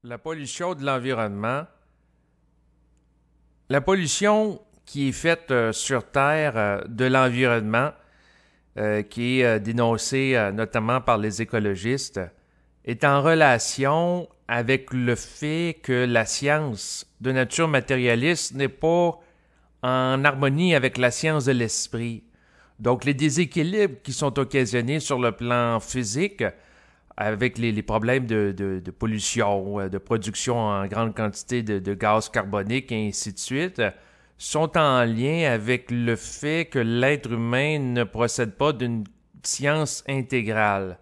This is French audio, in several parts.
La pollution de l'environnement. La pollution qui est faite sur Terre de l'environnement, qui est dénoncée notamment par les écologistes, est en relation avec le fait que la science de nature matérialiste n'est pas en harmonie avec la science de l'esprit. Donc les déséquilibres qui sont occasionnés sur le plan physique, avec les problèmes de pollution, de production en grande quantité de gaz carbonique et ainsi de suite, sont en lien avec le fait que l'être humain ne procède pas d'une science intégrale.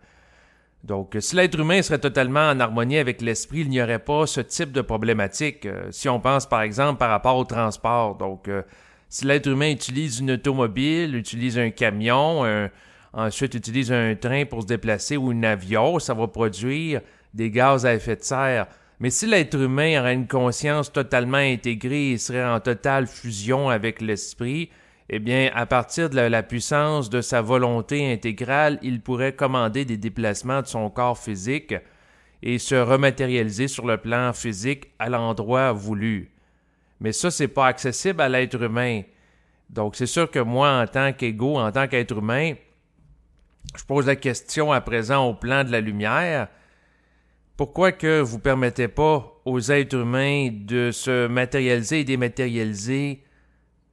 Donc, si l'être humain serait totalement en harmonie avec l'esprit, il n'y aurait pas ce type de problématique. Si on pense, par exemple, par rapport au transport. Donc, si l'être humain utilise une automobile, utilise un camion, ensuite utilise un train pour se déplacer ou un avion, ça va produire des gaz à effet de serre. Mais si l'être humain aurait une conscience totalement intégrée et serait en totale fusion avec l'esprit, eh bien, à partir de la puissance de sa volonté intégrale, il pourrait commander des déplacements de son corps physique et se rematérialiser sur le plan physique à l'endroit voulu. Mais ça, c'est pas accessible à l'être humain. Donc, c'est sûr que moi, en tant qu'ego, en tant qu'être humain, je pose la question à présent au plan de la lumière. Pourquoi que vous ne permettez pas aux êtres humains de se matérialiser et dématérialiser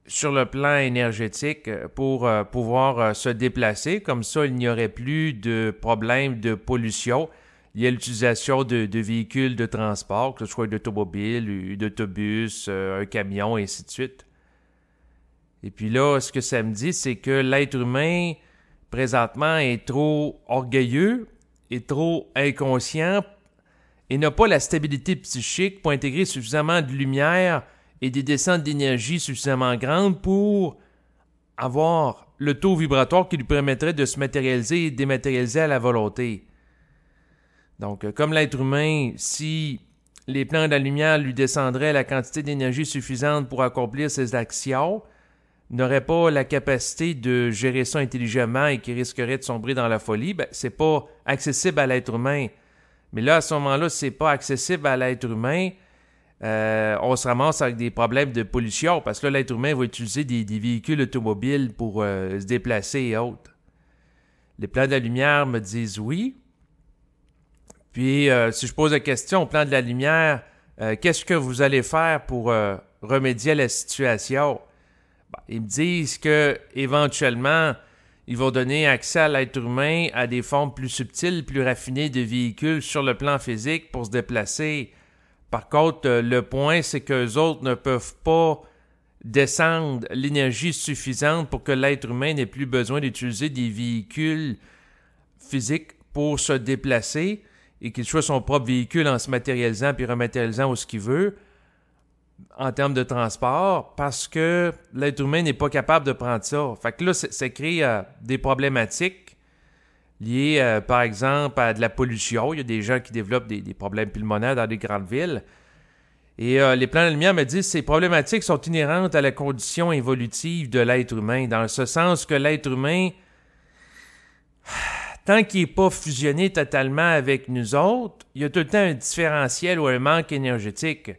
sur le plan énergétique pour pouvoir se déplacer? Comme ça, il n'y aurait plus de problème de pollution lié à l'utilisation de véhicules de transport, que ce soit d'automobiles, d'autobus, un camion, et ainsi de suite. Et puis là, ce que ça me dit, c'est que l'être humain, présentement, est trop orgueilleux, est trop inconscient et n'a pas la stabilité psychique pour intégrer suffisamment de lumière et des descentes d'énergie suffisamment grandes pour avoir le taux vibratoire qui lui permettrait de se matérialiser et dématérialiser à la volonté. Donc, comme l'être humain, si les plans de la lumière lui descendraient la quantité d'énergie suffisante pour accomplir ses actions, n'aurait pas la capacité de gérer ça intelligemment et qui risquerait de sombrer dans la folie, ben, c'est pas accessible à l'être humain. Mais là, à ce moment-là, c'est pas accessible à l'être humain, on se ramasse avec des problèmes de pollution parce que là, l'être humain va utiliser des véhicules automobiles pour se déplacer et autres. Les plans de la lumière me disent oui. Puis, si je pose la question au plan de la lumière, qu'est-ce que vous allez faire pour remédier à la situation? Ben, ils me disent que éventuellement, ils vont donner accès à l'être humain à des formes plus subtiles, plus raffinées de véhicules sur le plan physique pour se déplacer. Par contre, le point, c'est qu'eux autres ne peuvent pas descendre l'énergie suffisante pour que l'être humain n'ait plus besoin d'utiliser des véhicules physiques pour se déplacer et qu'il soit son propre véhicule en se matérialisant puis rematérialisant où ce qu'il veut en termes de transport parce que l'être humain n'est pas capable de prendre ça. Fait que là, ça crée des problématiques liées, par exemple, à de la pollution. Il y a des gens qui développent des problèmes pulmonaires dans des grandes villes. Et les plans de lumière me disent que ces problématiques sont inhérentes à la condition évolutive de l'être humain, dans ce sens que l'être humain, tant qu'il n'est pas fusionné totalement avec nous autres, il y a tout le temps un différentiel ou un manque énergétique.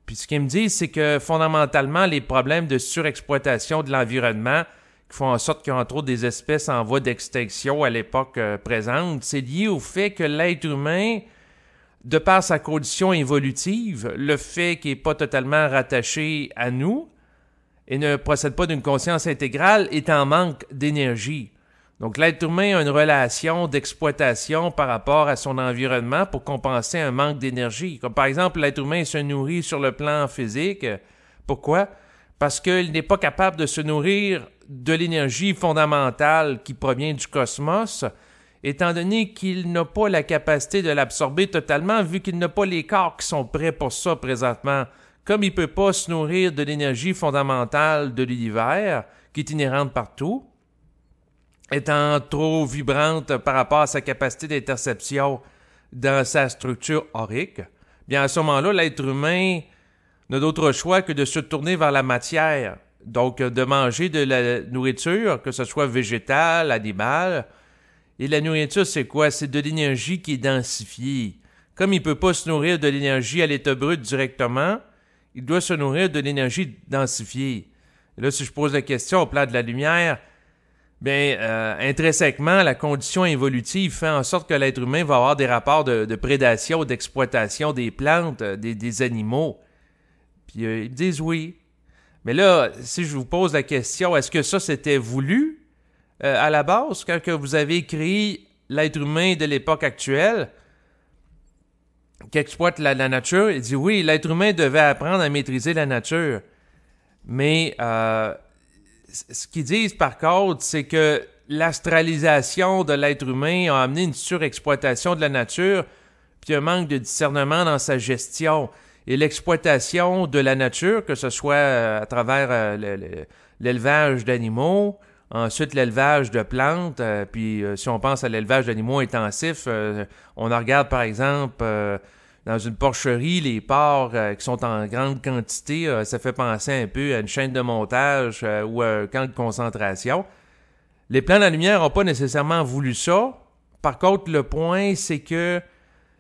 Puis ce qu'ils me disent, c'est que fondamentalement, les problèmes de surexploitation de l'environnement qui font en sorte qu'il y a entre autres des espèces en voie d'extinction à l'époque présente, c'est lié au fait que l'être humain, de par sa condition évolutive, le fait qu'il n'est pas totalement rattaché à nous et ne procède pas d'une conscience intégrale, est en manque d'énergie. Donc l'être humain a une relation d'exploitation par rapport à son environnement pour compenser un manque d'énergie. Comme par exemple, l'être humain se nourrit sur le plan physique. Pourquoi? Parce qu'il n'est pas capable de se nourrir de l'énergie fondamentale qui provient du cosmos, étant donné qu'il n'a pas la capacité de l'absorber totalement, vu qu'il n'a pas les corps qui sont prêts pour ça présentement. Comme il ne peut pas se nourrir de l'énergie fondamentale de l'univers, qui est inhérente partout, étant trop vibrante par rapport à sa capacité d'interception dans sa structure aurique, bien à ce moment-là, l'être humain n'a d'autre choix que de se tourner vers la matière, donc de manger de la nourriture, que ce soit végétale, animale. Et la nourriture, c'est quoi? C'est de l'énergie qui est densifiée. comme il ne peut pas se nourrir de l'énergie à l'état brut directement, il doit se nourrir de l'énergie densifiée. Et là, si je pose la question au plan de la lumière, bien, intrinsèquement, la condition évolutive fait en sorte que l'être humain va avoir des rapports de prédation, d'exploitation des plantes, des animaux. Puis ils me disent oui. Mais là, si je vous pose la question, est-ce que ça c'était voulu à la base, quand que vous avez créé l'être humain de l'époque actuelle, qui exploite la nature? Il dit oui, l'être humain devait apprendre à maîtriser la nature. Mais ce qu'ils disent par contre, c'est que l'astralisation de l'être humain a amené une surexploitation de la nature, puis un manque de discernement dans sa gestion. Et l'exploitation de la nature, que ce soit à travers l'élevage d'animaux, ensuite l'élevage de plantes, puis si on pense à l'élevage d'animaux intensifs, on en regarde par exemple dans une porcherie, les porcs qui sont en grande quantité, ça fait penser un peu à une chaîne de montage ou à un camp de concentration. Les plans de la lumière n'ont pas nécessairement voulu ça. Par contre, le point, c'est que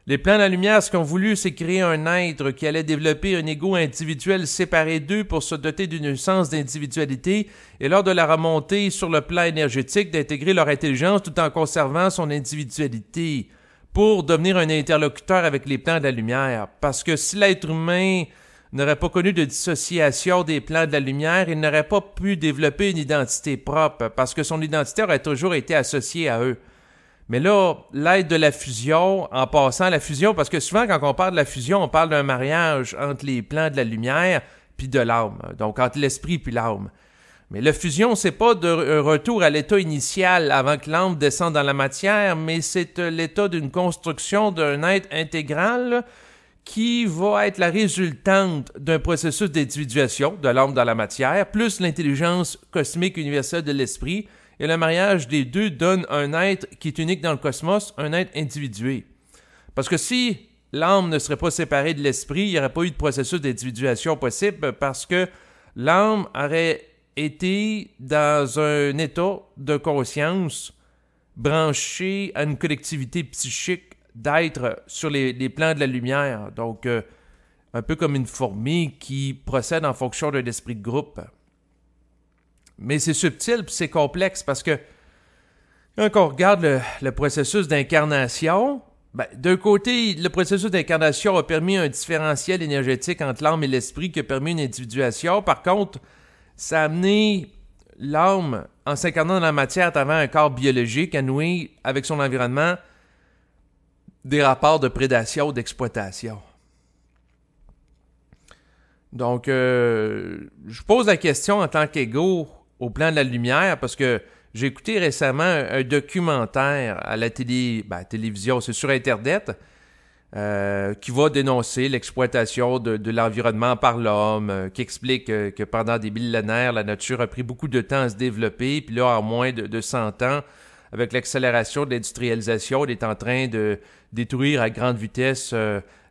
les plans de la lumière, ce qu'ils ont voulu, c'est créer un être qui allait développer un ego individuel séparé d'eux pour se doter d'une sens d'individualité et lors de la remontée sur le plan énergétique, d'intégrer leur intelligence tout en conservant son individualité pour devenir un interlocuteur avec les plans de la lumière. Parce que si l'être humain n'aurait pas connu de dissociation des plans de la lumière, il n'aurait pas pu développer une identité propre parce que son identité aurait toujours été associée à eux. Mais là, l'aide de la fusion, en passant à la fusion, parce que souvent quand on parle de la fusion, on parle d'un mariage entre les plans de la lumière puis de l'âme, donc entre l'esprit puis l'âme. Mais la fusion, c'est pas un retour à l'état initial avant que l'âme descende dans la matière, mais c'est l'état d'une construction d'un être intégral qui va être la résultante d'un processus d'individuation de l'âme dans la matière, plus l'intelligence cosmique universelle de l'esprit. Et le mariage des deux donne un être qui est unique dans le cosmos, un être individué. Parce que si l'âme ne serait pas séparée de l'esprit, il n'y aurait pas eu de processus d'individuation possible parce que l'âme aurait été dans un état de conscience branché à une collectivité psychique d'être sur les plans de la lumière. Donc, un peu comme une fourmi qui procède en fonction d'un esprit de groupe. Mais c'est subtil et c'est complexe parce que quand on regarde le processus d'incarnation, d'un côté, le processus d'incarnation a permis un différentiel énergétique entre l'âme et l'esprit qui a permis une individuation. Par contre, ça a amené l'âme, en s'incarnant dans la matière à travers un corps biologique, à nouer avec son environnement des rapports de prédation ou d'exploitation. Donc, je pose la question en tant qu'ego au plan de la lumière, parce que j'ai écouté récemment un documentaire à la télévision, c'est sur Internet, qui va dénoncer l'exploitation de l'environnement par l'homme, qui explique que pendant des millénaires, la nature a pris beaucoup de temps à se développer, puis là, en moins de 100 ans, avec l'accélération de l'industrialisation, on est en train de détruire à grande vitesse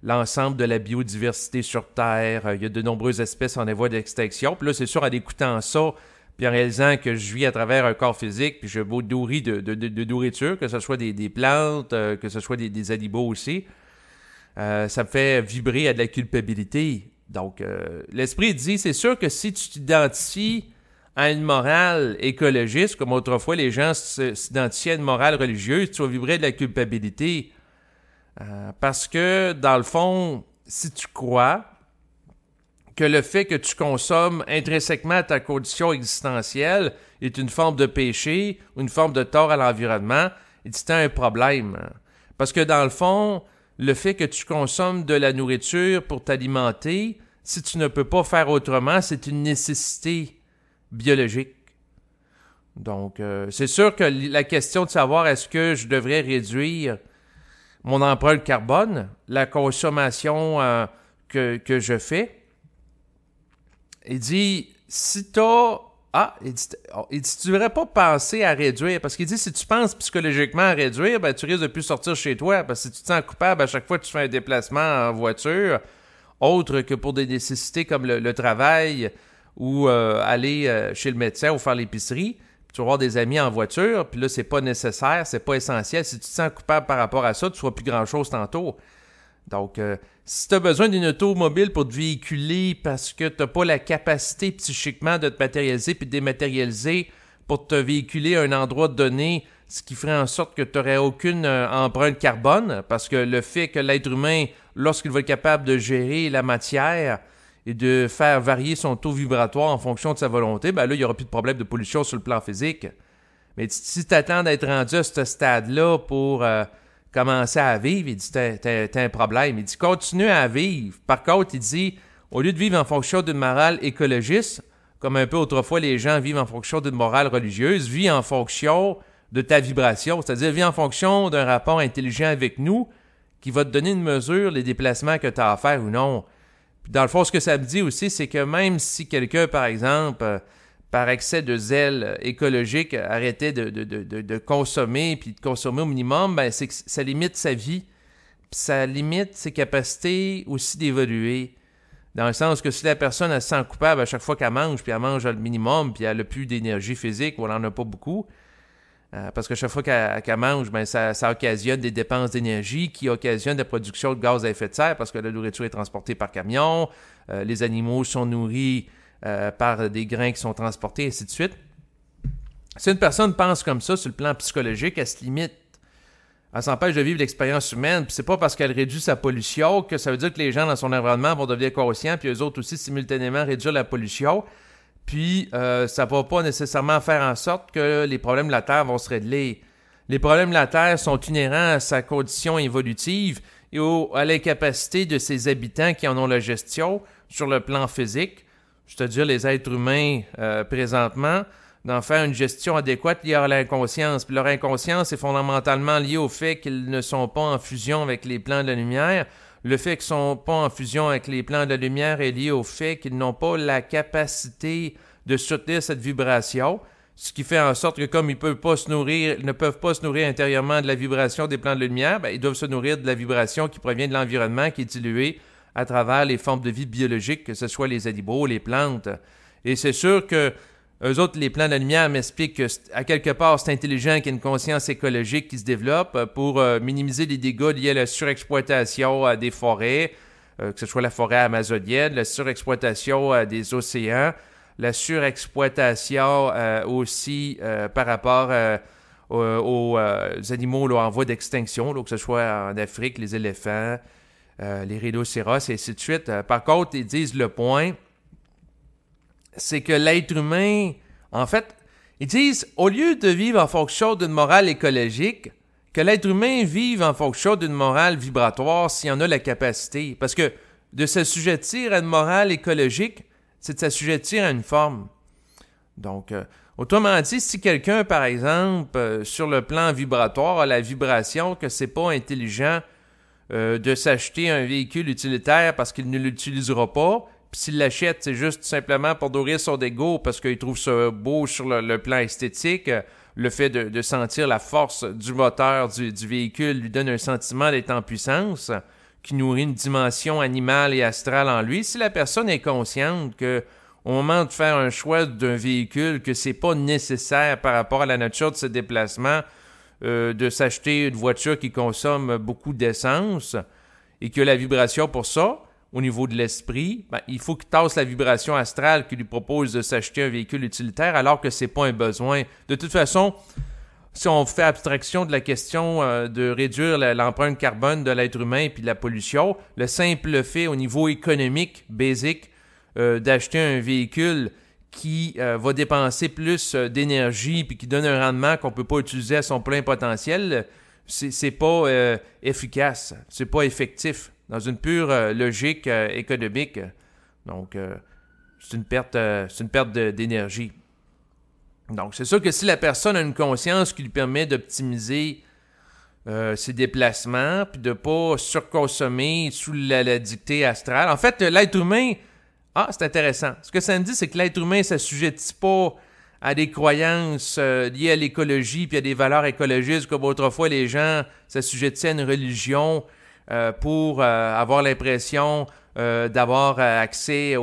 l'ensemble de la biodiversité sur Terre. Il y a de nombreuses espèces en voie d'extinction. Puis là, c'est sûr, en écoutant ça, puis en réalisant que je vis à travers un corps physique, puis je me nourris de nourriture, que ce soit des plantes, que ce soit des animaux aussi, ça me fait vibrer à de la culpabilité. Donc, l'esprit dit, c'est sûr que si tu t'identifies à une morale écologiste, comme autrefois les gens s'identifiaient à une morale religieuse, tu vas vibrer de la culpabilité. Parce que, dans le fond, si tu crois que le fait que tu consommes intrinsèquement à ta condition existentielle est une forme de péché ou une forme de tort à l'environnement, c'est un problème. Parce que, dans le fond, le fait que tu consommes de la nourriture pour t'alimenter, si tu ne peux pas faire autrement, c'est une nécessité biologique. Donc, c'est sûr que la question de savoir est-ce que je devrais réduire mon empreinte carbone, la consommation que je fais, il dit, si t'as... il dit, tu devrais pas penser à réduire, parce qu'il dit, si tu penses psychologiquement à réduire, tu risques de plus sortir chez toi, parce que si tu te sens coupable à chaque fois que tu fais un déplacement en voiture, autre que pour des nécessités comme le travail ou aller chez le médecin ou faire l'épicerie, tu vas avoir des amis en voiture, puis là, c'est pas nécessaire, c'est pas essentiel. Si tu te sens coupable par rapport à ça, tu ne feras plus grand-chose tantôt. Donc, si tu as besoin d'une automobile pour te véhiculer parce que tu n'as pas la capacité psychiquement de te matérialiser puis de dématérialiser pour te véhiculer à un endroit donné, ce qui ferait en sorte que tu n'aurais aucune empreinte carbone, parce que le fait que l'être humain, lorsqu'il va être capable de gérer la matière et de faire varier son taux vibratoire en fonction de sa volonté, ben là, il n'y aura plus de problème de pollution sur le plan physique. Mais si tu attends d'être rendu à ce stade-là pour commencer à vivre, il dit t'as un problème. Il dit continue à vivre. Par contre, il dit au lieu de vivre en fonction d'une morale écologiste, comme un peu autrefois les gens vivent en fonction d'une morale religieuse, vis en fonction de ta vibration, c'est-à-dire vis en fonction d'un rapport intelligent avec nous qui va te donner une mesure, les déplacements que tu as à faire ou non. Puis dans le fond, ce que ça me dit aussi, c'est que même si quelqu'un, par exemple, par excès de zèle écologique, arrêtait de consommer, puis de consommer au minimum, ben c'est que ça limite sa vie, puis ça limite ses capacités aussi d'évoluer. Dans le sens que si la personne elle se sent coupable à chaque fois qu'elle mange, puis elle mange le minimum, puis elle n'a plus d'énergie physique, ou elle n'en a pas beaucoup, parce que chaque fois qu'elle mange, ben ça occasionne des dépenses d'énergie qui occasionnent la production de gaz à effet de serre, parce que la nourriture est transportée par camion, les animaux sont nourris par des grains qui sont transportés, et ainsi de suite. Si une personne pense comme ça sur le plan psychologique, elle se limite. Elle s'empêche de vivre l'expérience humaine, puis c'est pas parce qu'elle réduit sa pollution que ça veut dire que les gens dans son environnement vont devenir conscients, puis eux autres aussi simultanément réduire la pollution, puis ça va pas nécessairement faire en sorte que les problèmes de la Terre vont se régler. Les problèmes de la Terre sont inhérents à sa condition évolutive et à l'incapacité de ses habitants qui en ont la gestion sur le plan physique, c'est-à-dire les êtres humains présentement, d'en faire une gestion adéquate liée à l'inconscience. Puis leur inconscience est fondamentalement liée au fait qu'ils ne sont pas en fusion avec les plans de la lumière. Le fait qu'ils ne sont pas en fusion avec les plans de la lumière est lié au fait qu'ils n'ont pas la capacité de soutenir cette vibration, ce qui fait en sorte que comme ils ne peuvent pas se nourrir intérieurement de la vibration des plans de lumière, ben, ils doivent se nourrir de la vibration qui provient de l'environnement, qui est diluée à travers les formes de vie biologiques, que ce soit les animaux, les plantes. Et c'est sûr que eux autres, les plans de la lumière m'expliquent qu'à quelque part, c'est intelligent qu'il y ait une conscience écologique qui se développe pour minimiser les dégâts liés à la surexploitation des forêts, que ce soit la forêt amazonienne, la surexploitation des océans, la surexploitation aussi par rapport aux animaux là, en voie d'extinction, là, que ce soit en Afrique, les éléphants, les rhinocéros, et ainsi de suite. Par contre, ils disent le point, c'est que l'être humain, en fait, ils disent, au lieu de vivre en fonction d'une morale écologique, que l'être humain vive en fonction d'une morale vibratoire s'il en a la capacité. Parce que de s'assujettir à une morale écologique, c'est de s'assujettir à une forme. Donc, autrement dit, si quelqu'un, par exemple, sur le plan vibratoire, a la vibration que c'est pas intelligent de s'acheter un véhicule utilitaire parce qu'il ne l'utilisera pas, puis s'il l'achète, c'est juste simplement pour nourrir son ego parce qu'il trouve ça beau sur le plan esthétique. Le fait de sentir la force du moteur du véhicule lui donne un sentiment d'être en puissance qui nourrit une dimension animale et astrale en lui. Si la personne est consciente que au moment de faire un choix d'un véhicule, que c'est pas nécessaire par rapport à la nature de ce déplacement de s'acheter une voiture qui consomme beaucoup d'essence et que la vibration pour ça, au niveau de l'esprit, ben, il faut qu'il tasse la vibration astrale qui lui propose de s'acheter un véhicule utilitaire alors que c'est pas un besoin. De toute façon, si on fait abstraction de la question de réduire l'empreinte carbone de l'être humain puis de la pollution, le simple fait au niveau économique, basic, d'acheter un véhicule qui va dépenser plus d'énergie puis qui donne un rendement qu'on peut pas utiliser à son plein potentiel, c'est pas efficace, c'est pas effectif. Dans une pure logique économique. Donc, c'est une perte d'énergie. Donc, c'est sûr que si la personne a une conscience qui lui permet d'optimiser ses déplacements, puis de ne pas surconsommer sous la dictée astrale. En fait, l'être humain... Ah, c'est intéressant. Ce que ça me dit, c'est que l'être humain ne s'assujettit pas à des croyances liées à l'écologie puis à des valeurs écologistes, comme autrefois les gens s'assujettissaient à une religion pour avoir l'impression d'avoir accès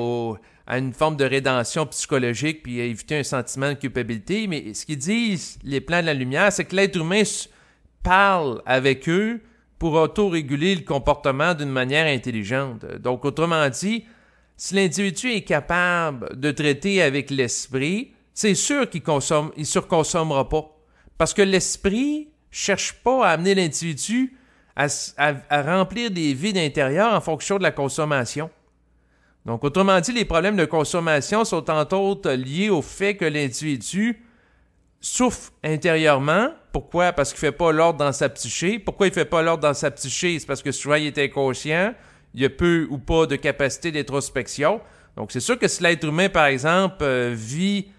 à une forme de rédemption psychologique puis éviter un sentiment de culpabilité. Mais ce qu'ils disent, les plans de la lumière, c'est que l'être humain parle avec eux pour autoréguler le comportement d'une manière intelligente. Donc, autrement dit, si l'individu est capable de traiter avec l'esprit, c'est sûr qu'il il surconsommera pas. Parce que l'esprit cherche pas à amener l'individu à remplir des vides intérieurs en fonction de la consommation. Donc, autrement dit, les problèmes de consommation sont entre autres liés au fait que l'individu souffre intérieurement. Pourquoi? Parce qu'il ne fait pas l'ordre dans sa psyché. Pourquoi il ne fait pas l'ordre dans sa psyché? C'est parce que souvent, il est inconscient. Il y a peu ou pas de capacité d'introspection. Donc, c'est sûr que si l'être humain, par exemple, vit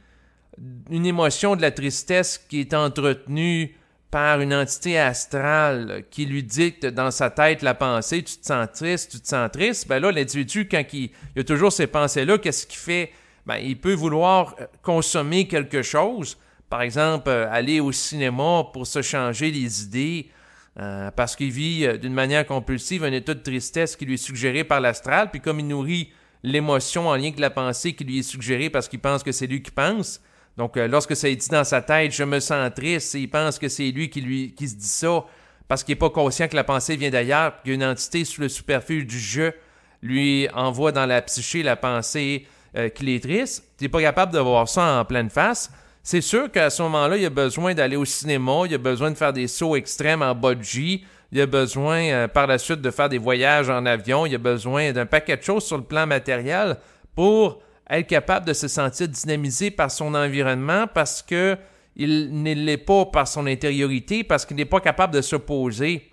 une émotion de la tristesse qui est entretenue par une entité astrale qui lui dicte dans sa tête la pensée, tu te sens triste, ben là, l'individu, quand il a toujours ces pensées-là, qu'est-ce qu'il fait? Ben, il peut vouloir consommer quelque chose, par exemple, aller au cinéma pour se changer les idées, parce qu'il vit d'une manière compulsive un état de tristesse qui lui est suggéré par l'astral, puis comme il nourrit l'émotion en lien avec la pensée qui lui est suggérée parce qu'il pense que c'est lui qui pense, donc, lorsque ça est dit dans sa tête, je me sens triste, il pense que c'est lui qui se dit ça parce qu'il n'est pas conscient que la pensée vient d'ailleurs, qu'il y a une entité sous le superfuge du je lui envoie dans la psyché la pensée qu'il est triste. Tu n'es pas capable de voir ça en pleine face. C'est sûr qu'à ce moment-là, il a besoin d'aller au cinéma, il a besoin de faire des sauts extrêmes en bungee, il a besoin par la suite de faire des voyages en avion, il a besoin d'un paquet de choses sur le plan matériel pour être capable de se sentir dynamisé par son environnement parce qu'il ne l'est pas par son intériorité, parce qu'il n'est pas capable de s'opposer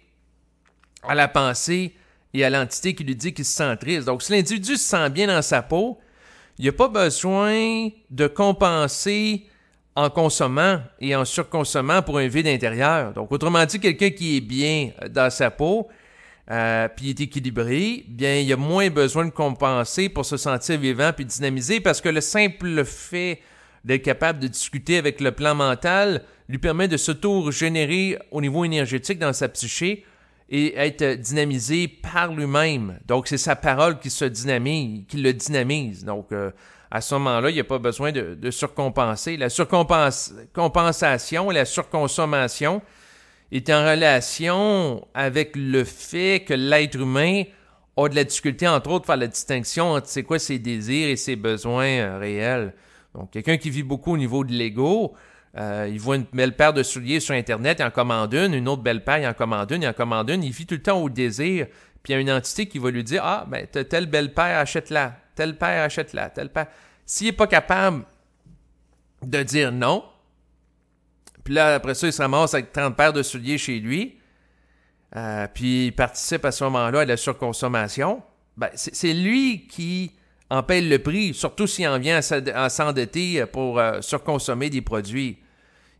à la pensée et à l'entité qui lui dit qu'il se sent triste. Donc, si l'individu se sent bien dans sa peau, il n'a pas besoin de compenser en consommant et en surconsommant pour un vide intérieur. Donc, autrement dit, quelqu'un qui est bien dans sa peau, puis il est équilibré, bien, il a moins besoin de compenser pour se sentir vivant puis dynamisé parce que le simple fait d'être capable de discuter avec le plan mental lui permet de s'auto-régénérer au niveau énergétique dans sa psyché et être dynamisé par lui-même. Donc, c'est sa parole qui le dynamise. Donc, à ce moment-là, il n'y a pas besoin de surcompenser. La surcompensation et la surconsommation est en relation avec le fait que l'être humain a de la difficulté, entre autres, à faire la distinction entre c'est quoi ses désirs et ses besoins réels. Donc, quelqu'un qui vit beaucoup au niveau de l'ego, il voit une belle paire de souliers sur Internet, il en commande une autre belle paire, il en commande une, il vit tout le temps au désir, puis il y a une entité qui va lui dire « Ah, ben, t'as telle belle paire, achète-la, telle paire, achète-la, telle paire. » S'il n'est pas capable de dire non, puis là, après ça, il se ramasse avec 30 paires de souliers chez lui. Puis il participe à ce moment-là à la surconsommation. Ben, c'est lui qui en paye le prix, surtout s'il en vient à s'endetter pour surconsommer des produits.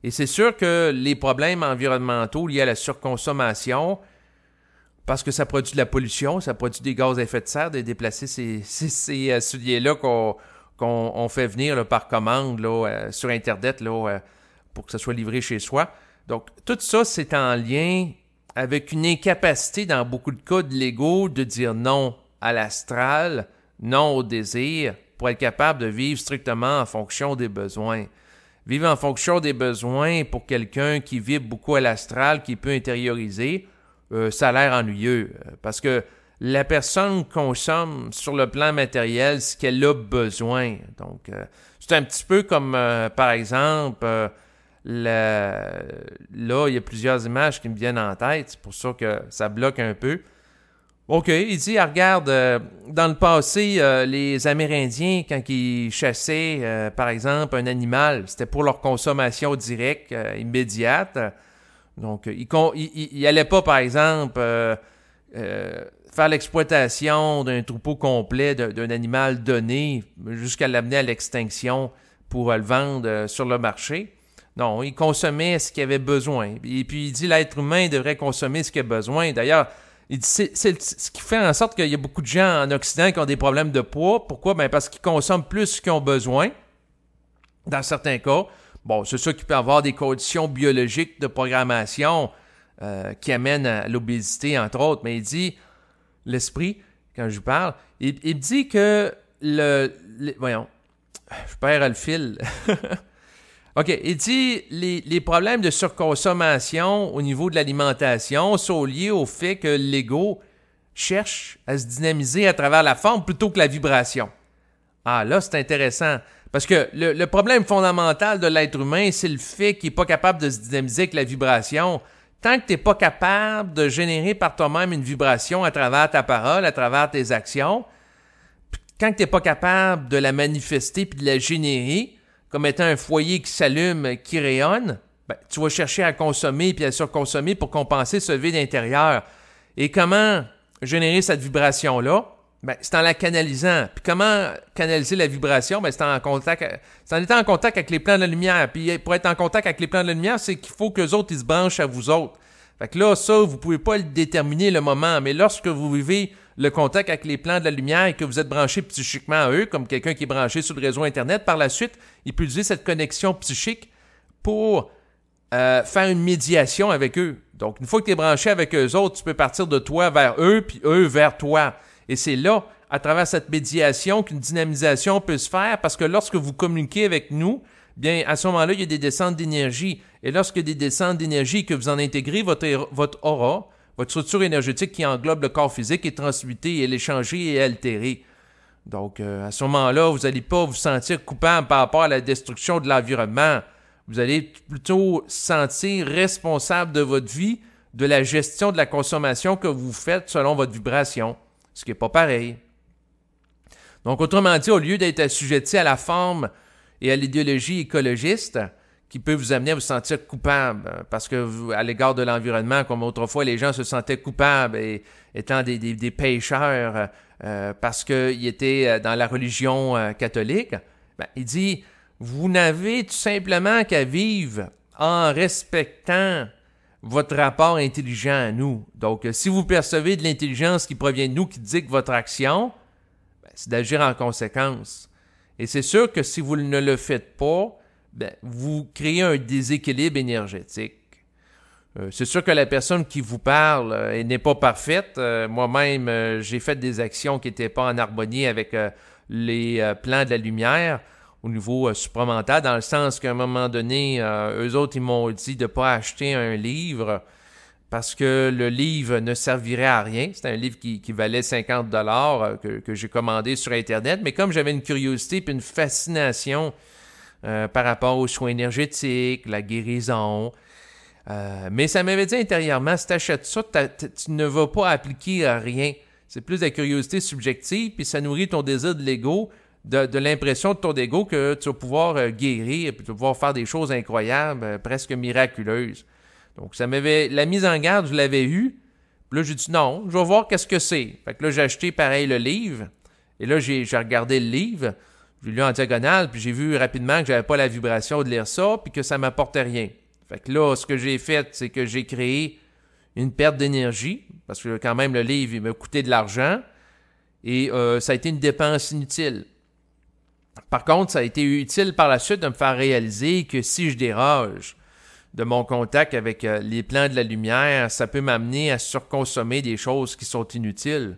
Et c'est sûr que les problèmes environnementaux liés à la surconsommation, parce que ça produit de la pollution, ça produit des gaz à effet de serre, de déplacer ces souliers-là qu'on fait venir là, par commande là, sur Internet, là, pour que ça soit livré chez soi. Donc, tout ça, c'est en lien avec une incapacité, dans beaucoup de cas de l'ego, de dire non à l'astral, non au désir, pour être capable de vivre strictement en fonction des besoins. Vivre en fonction des besoins pour quelqu'un qui vibre beaucoup à l'astral, qui peut intérioriser, ça a l'air ennuyeux. Parce que la personne consomme sur le plan matériel ce qu'elle a besoin. Donc, c'est un petit peu comme, par exemple... là, il y a plusieurs images qui me viennent en tête. C'est pour ça que ça bloque un peu. OK, il dit, regarde, dans le passé, les Amérindiens, quand ils chassaient, par exemple, un animal, c'était pour leur consommation directe, immédiate. Donc, ils n'allaient pas, par exemple, faire l'exploitation d'un troupeau complet d'un animal donné jusqu'à l'amener à l'extinction pour le vendre sur le marché. Non, il consommait ce qu'il avait besoin. Et puis, il dit l'être humain devrait consommer ce qu'il a besoin. D'ailleurs, il dit c'est ce qui fait en sorte qu'il y a beaucoup de gens en Occident qui ont des problèmes de poids. Pourquoi? Ben parce qu'ils consomment plus ce qu'ils ont besoin, dans certains cas. Bon, c'est ça qui peut avoir des conditions biologiques de programmation qui amènent à l'obésité, entre autres. Mais il dit, l'esprit, quand je parle, il dit que voyons, je perds le fil. OK, il dit les problèmes de surconsommation au niveau de l'alimentation sont liés au fait que l'ego cherche à se dynamiser à travers la forme plutôt que la vibration. Ah, là, c'est intéressant. Parce que le problème fondamental de l'être humain, c'est le fait qu'il n'est pas capable de se dynamiser avec la vibration. Tant que tu n'es pas capable de générer par toi-même une vibration à travers ta parole, à travers tes actions, quand tu n'es pas capable de la manifester puis de la générer comme étant un foyer qui s'allume, qui rayonne, ben, tu vas chercher à consommer puis à surconsommer pour compenser ce vide intérieur. Et comment générer cette vibration-là? Ben, c'est en la canalisant. Puis comment canaliser la vibration? Ben, c'est en étant en contact avec les plans de la lumière. Puis pour être en contact avec les plans de la lumière, c'est qu'il faut qu'eux autres, ils se branchent à vous autres. Fait que là, ça, vous pouvez pas le déterminer le moment. Mais lorsque vous vivez le contact avec les plans de la lumière et que vous êtes branché psychiquement à eux, comme quelqu'un qui est branché sur le réseau Internet, par la suite, il peut utiliser cette connexion psychique pour faire une médiation avec eux. Donc, une fois que tu es branché avec eux autres, tu peux partir de toi vers eux, puis eux vers toi. Et c'est là, à travers cette médiation, qu'une dynamisation peut se faire, parce que lorsque vous communiquez avec nous, bien, à ce moment-là, il y a des descentes d'énergie. Et lorsque des descentes d'énergie, que vous en intégrez, votre aura, votre structure énergétique qui englobe le corps physique est transmutée, elle est changée et altérée. Donc, à ce moment-là, vous n'allez pas vous sentir coupable par rapport à la destruction de l'environnement. Vous allez plutôt sentir responsable de votre vie, de la gestion de la consommation que vous faites selon votre vibration, ce qui n'est pas pareil. Donc, autrement dit, au lieu d'être assujetti à la forme et à l'idéologie écologiste, qui peut vous amener à vous sentir coupable, parce que vous, à l'égard de l'environnement, comme autrefois, les gens se sentaient coupables et étant des pécheurs parce qu'ils étaient dans la religion catholique, ben, il dit, vous n'avez tout simplement qu'à vivre en respectant votre rapport intelligent à nous. Donc, si vous percevez de l'intelligence qui provient de nous, qui dicte votre action, ben, c'est d'agir en conséquence. Et c'est sûr que si vous ne le faites pas, ben, vous créez un déséquilibre énergétique. C'est sûr que la personne qui vous parle n'est pas parfaite. Moi-même, j'ai fait des actions qui n'étaient pas en harmonie avec les plans de la lumière au niveau supramental, dans le sens qu'à un moment donné, eux autres, ils m'ont dit de ne pas acheter un livre parce que le livre ne servirait à rien. C'est un livre qui valait 50 $ que j'ai commandé sur Internet. Mais comme j'avais une curiosité et une fascination par rapport aux soins énergétiques, la guérison, mais ça m'avait dit intérieurement, si tu achètes ça, tu ne vas pas appliquer à rien. C'est plus de la curiosité subjective, puis ça nourrit ton désir de l'ego, de l'impression de ton ego que tu vas pouvoir guérir, puis tu vas pouvoir faire des choses incroyables, presque miraculeuses. Donc, la mise en garde, je l'avais eue. Puis là, j'ai dit non, je vais voir qu'est-ce que c'est. Fait que là, j'ai acheté pareil le livre. Et là, j'ai regardé le livre. J'ai lu en diagonale, puis j'ai vu rapidement que j'avais pas la vibration de lire ça, puis que ça m'apportait rien. Fait que là, ce que j'ai fait, c'est que j'ai créé une perte d'énergie, parce que quand même, le livre, il m'a coûté de l'argent, et ça a été une dépense inutile. Par contre, ça a été utile par la suite de me faire réaliser que si je déroge de mon contact avec les plans de la lumière, ça peut m'amener à surconsommer des choses qui sont inutiles.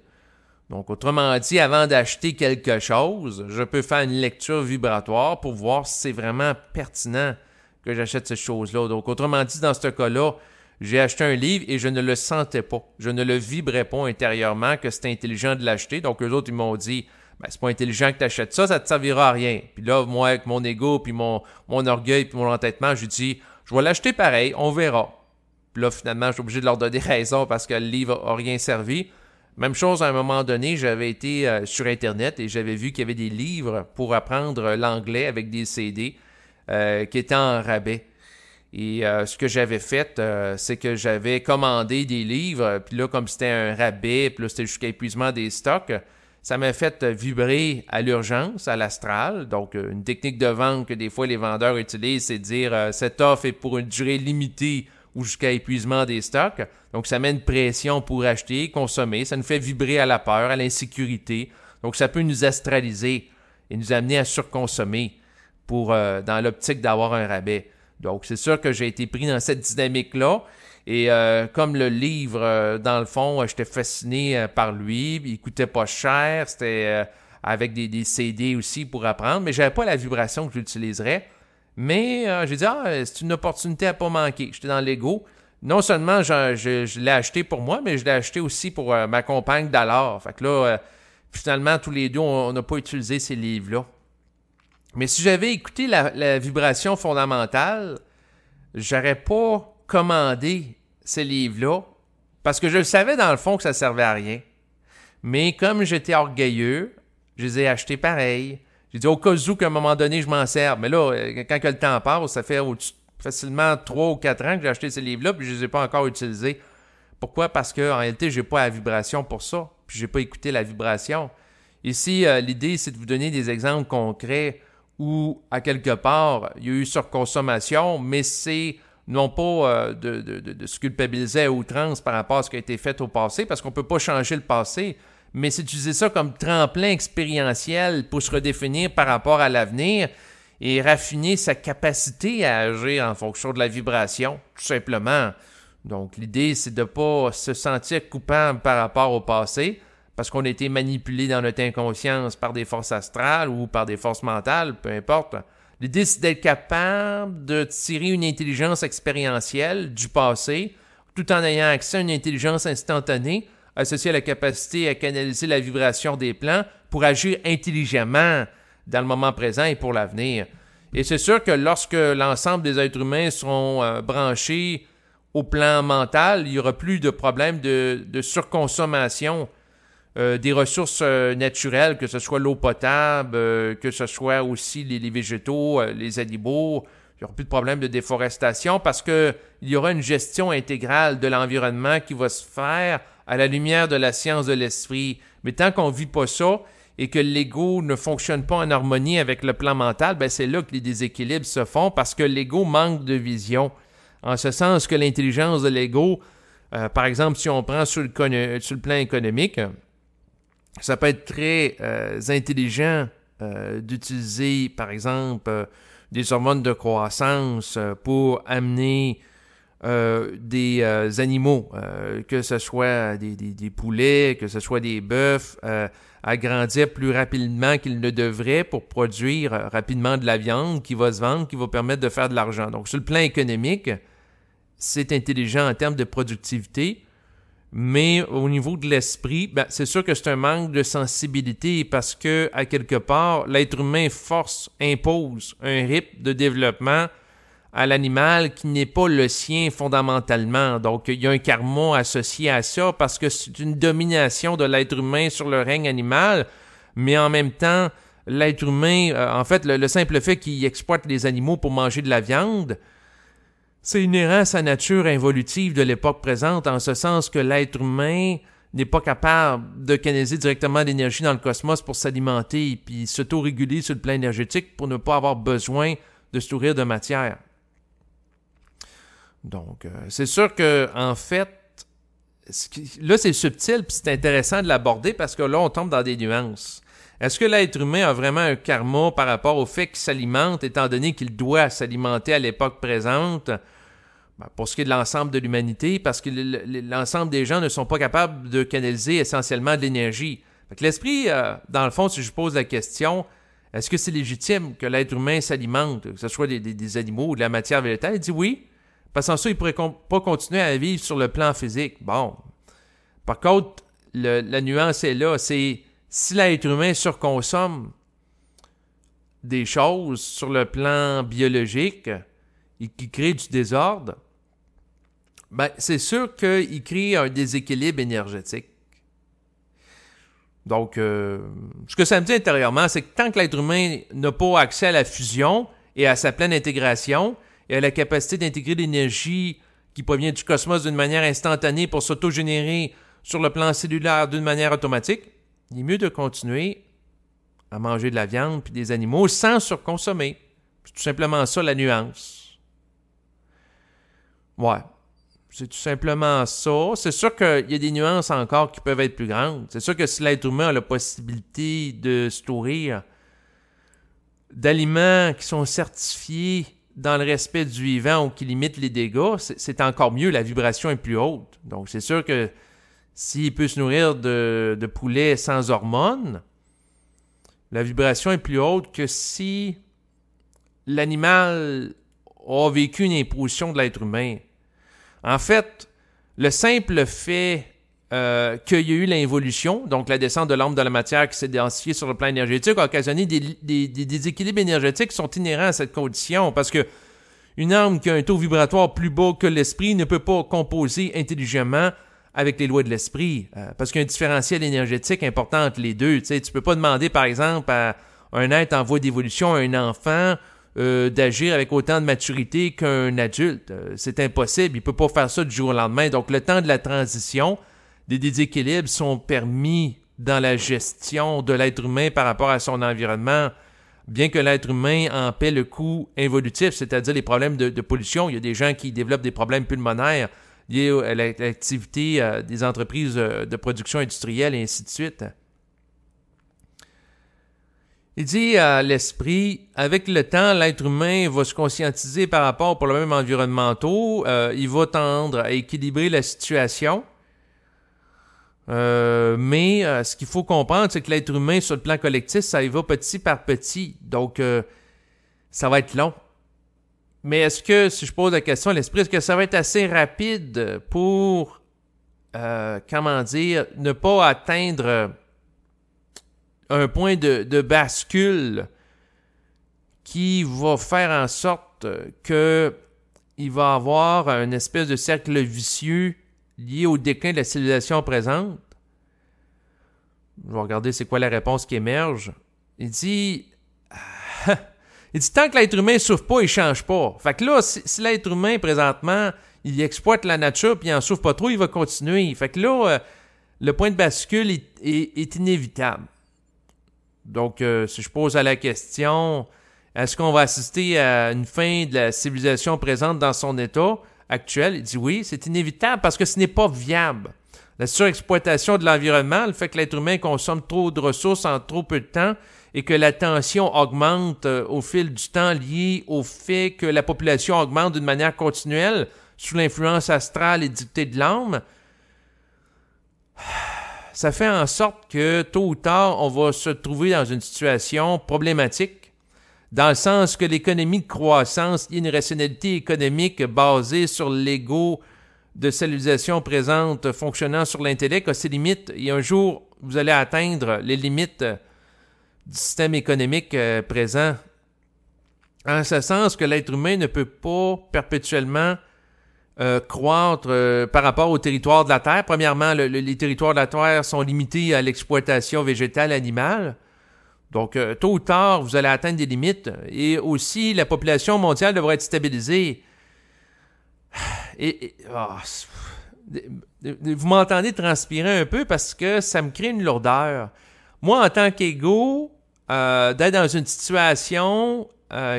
Donc, autrement dit, avant d'acheter quelque chose, je peux faire une lecture vibratoire pour voir si c'est vraiment pertinent que j'achète cette chose-là. Donc, autrement dit, dans ce cas-là, j'ai acheté un livre et je ne le sentais pas. Je ne le vibrais pas intérieurement que c'était intelligent de l'acheter. Donc, eux autres, ils m'ont dit, ben, c'est pas intelligent que tu achètes ça, ça te servira à rien. Puis là, moi, avec mon ego, puis mon orgueil, puis mon entêtement, j'ai dit, je vais l'acheter pareil, on verra. Puis là, finalement, je suis obligé de leur donner raison parce que le livre n'a rien servi. Même chose, à un moment donné, j'avais été sur Internet et j'avais vu qu'il y avait des livres pour apprendre l'anglais avec des CD qui étaient en rabais. Et ce que j'avais fait, c'est que j'avais commandé des livres, puis là, comme c'était un rabais, puis là, c'était jusqu'à épuisement des stocks, ça m'a fait vibrer à l'urgence, à l'astral. Donc, une technique de vente que des fois les vendeurs utilisent, c'est de dire cette offre est pour une durée limitée ou jusqu'à épuisement des stocks. Donc, ça met une pression pour acheter, consommer. Ça nous fait vibrer à la peur, à l'insécurité. Donc, ça peut nous astraliser et nous amener à surconsommer dans l'optique d'avoir un rabais. Donc, c'est sûr que j'ai été pris dans cette dynamique-là. Et comme le livre, dans le fond, j'étais fasciné par lui. Il coûtait pas cher. C'était avec des CD aussi pour apprendre. Mais je n'avais pas la vibration que j'utiliserais. Mais j'ai dit, c'est une opportunité à ne pas manquer. J'étais dans l'ego. Non seulement je l'ai acheté pour moi, mais je l'ai acheté aussi pour ma compagne d'alors. Fait que là, finalement, tous les deux, on n'a pas utilisé ces livres-là. Mais si j'avais écouté la vibration fondamentale, j'aurais pas commandé ces livres-là parce que je le savais dans le fond que ça servait à rien. Mais comme j'étais orgueilleux, je les ai achetés pareil. J'ai dit au cas où qu'à un moment donné, je m'en sers. Mais là, quand que le temps passe, ça fait facilement 3 ou 4 ans que j'ai acheté ces livres-là puis je ne les ai pas encore utilisés. Pourquoi? Parce qu'en réalité, je n'ai pas la vibration pour ça. Puis je n'ai pas écouté la vibration. Ici, l'idée, c'est de vous donner des exemples concrets où, à quelque part, il y a eu surconsommation, mais c'est non pas de se culpabiliser à outrance par rapport à ce qui a été fait au passé, parce qu'on ne peut pas changer le passé, mais c'est d'utiliser ça comme tremplin expérientiel pour se redéfinir par rapport à l'avenir et raffiner sa capacité à agir en fonction de la vibration, tout simplement. Donc, l'idée, c'est de ne pas se sentir coupable par rapport au passé, parce qu'on a été manipulé dans notre inconscience par des forces astrales ou par des forces mentales, peu importe. L'idée, c'est d'être capable de tirer une intelligence expérientielle du passé, tout en ayant accès à une intelligence instantanée, associée à la capacité à canaliser la vibration des plans pour agir intelligemment dans le moment présent et pour l'avenir. Et c'est sûr que lorsque l'ensemble des êtres humains seront branchés au plan mental, il n'y aura plus de problème de surconsommation des ressources naturelles, que ce soit l'eau potable, que ce soit aussi les végétaux, les animaux. Il n'y aura plus de problème de déforestation parce qu'il y aura une gestion intégrale de l'environnement qui va se faire à la lumière de la science de l'esprit. Mais tant qu'on ne vit pas ça et que l'ego ne fonctionne pas en harmonie avec le plan mental, ben c'est là que les déséquilibres se font parce que l'ego manque de vision. En ce sens que l'intelligence de l'ego, par exemple, si on prend sur le plan économique, ça peut être très intelligent d'utiliser, par exemple, des hormones de croissance pour amener des animaux, que ce soit des poulets, que ce soit des bœufs, à grandir plus rapidement qu'ils ne devraient pour produire rapidement de la viande qui va se vendre, qui va permettre de faire de l'argent. Donc, sur le plan économique, c'est intelligent en termes de productivité. Mais au niveau de l'esprit, c'est sûr que c'est un manque de sensibilité parce que, à quelque part, l'être humain impose un rythme de développement à l'animal qui n'est pas le sien fondamentalement. Donc, il y a un karma associé à ça parce que c'est une domination de l'être humain sur le règne animal, mais en même temps, l'être humain, en fait, le simple fait qu'il exploite les animaux pour manger de la viande, c'est inhérent à sa nature involutive de l'époque présente, en ce sens que l'être humain n'est pas capable de canaliser directement l'énergie dans le cosmos pour s'alimenter et puis s'auto-réguler sur le plan énergétique pour ne pas avoir besoin de se nourrir de matière. Donc, c'est sûr que en fait, là c'est subtil puis c'est intéressant de l'aborder parce que là on tombe dans des nuances. Est-ce que l'être humain a vraiment un karma par rapport au fait qu'il s'alimente, étant donné qu'il doit s'alimenter à l'époque présente? Pour ce qui est de l'ensemble de l'humanité, parce que l'ensemble des gens ne sont pas capables de canaliser essentiellement de l'énergie. Fait que l'esprit, dans le fond, si je pose la question, est-ce que c'est légitime que l'être humain s'alimente, que ce soit des animaux ou de la matière végétale? Il dit oui, parce qu'en ça, il ne pourrait pas continuer à vivre sur le plan physique. Bon. Par contre, la nuance est là, c'est si l'être humain surconsomme des choses sur le plan biologique et qui crée du désordre, c'est sûr qu'il crée un déséquilibre énergétique. Donc, ce que ça me dit intérieurement, c'est que tant que l'être humain n'a pas accès à la fusion et à sa pleine intégration et à la capacité d'intégrer l'énergie qui provient du cosmos d'une manière instantanée pour s'autogénérer sur le plan cellulaire d'une manière automatique, il est mieux de continuer à manger de la viande puis des animaux sans surconsommer. C'est tout simplement ça la nuance. Ouais. C'est tout simplement ça. C'est sûr qu'il y a des nuances encore qui peuvent être plus grandes. C'est sûr que si l'être humain a la possibilité de se nourrir d'aliments qui sont certifiés dans le respect du vivant ou qui limitent les dégâts, c'est encore mieux. La vibration est plus haute. Donc, c'est sûr que s'il peut se nourrir de poulet sans hormones, la vibration est plus haute que si l'animal a vécu une imposition de l'être humain. En fait, le simple fait qu'il y a eu l'involution, donc la descente de l'ordre de la matière qui s'est densifiée sur le plan énergétique, a occasionné des déséquilibres énergétiques qui sont inhérents à cette condition, parce que une âme qui a un taux vibratoire plus bas que l'esprit ne peut pas composer intelligemment avec les lois de l'esprit, parce qu'il y a un différentiel énergétique important entre les deux. Tu ne peux pas demander, par exemple, à un être en voie d'évolution, à un enfant, d'agir avec autant de maturité qu'un adulte. C'est impossible, il ne peut pas faire ça du jour au lendemain. Donc, le temps de la transition, des déséquilibres sont permis dans la gestion de l'être humain par rapport à son environnement. Bien que l'être humain en paie le coût involutif, c'est-à-dire les problèmes de pollution, il y a des gens qui développent des problèmes pulmonaires liés à l'activité des entreprises de production industrielle et ainsi de suite. Il dit à l'esprit, avec le temps, l'être humain va se conscientiser par rapport aux problèmes environnementaux, il va tendre à équilibrer la situation. Mais ce qu'il faut comprendre, c'est que l'être humain, sur le plan collectif, ça y va petit par petit. Donc, ça va être long. Mais est-ce que, si je pose la question à l'esprit, est-ce que ça va être assez rapide pour, ne pas atteindre un point de bascule qui va faire en sorte que il va y avoir une espèce de cercle vicieux lié au déclin de la civilisation présente? Je vais regarder c'est quoi la réponse qui émerge. Il dit tant que l'être humain ne souffre pas, il ne change pas. Fait que là, si l'être humain, présentement, il exploite la nature puis il n'en souffre pas trop, il va continuer. Fait que là, le point de bascule est inévitable. Donc, si je pose à la question, est-ce qu'on va assister à une fin de la civilisation présente dans son état actuel? Il dit oui, c'est inévitable parce que ce n'est pas viable. La surexploitation de l'environnement, le fait que l'être humain consomme trop de ressources en trop peu de temps et que la tension augmente au fil du temps lié au fait que la population augmente d'une manière continuelle sous l'influence astrale et dictée de l'âme, ça fait en sorte que tôt ou tard, on va se trouver dans une situation problématique, dans le sens que l'économie de croissance, il y a une rationalité économique basée sur l'ego de civilisation présente fonctionnant sur l'intellect a ses limites. Et un jour, vous allez atteindre les limites du système économique présent. En ce sens que l'être humain ne peut pas perpétuellement croître par rapport au territoire de la Terre. Premièrement, les territoires de la Terre sont limités à l'exploitation végétale animale. Donc, tôt ou tard, vous allez atteindre des limites. Et aussi, la population mondiale devrait être stabilisée. Vous m'entendez transpirer un peu parce que ça me crée une lourdeur. Moi, en tant qu'égo, d'être dans une situation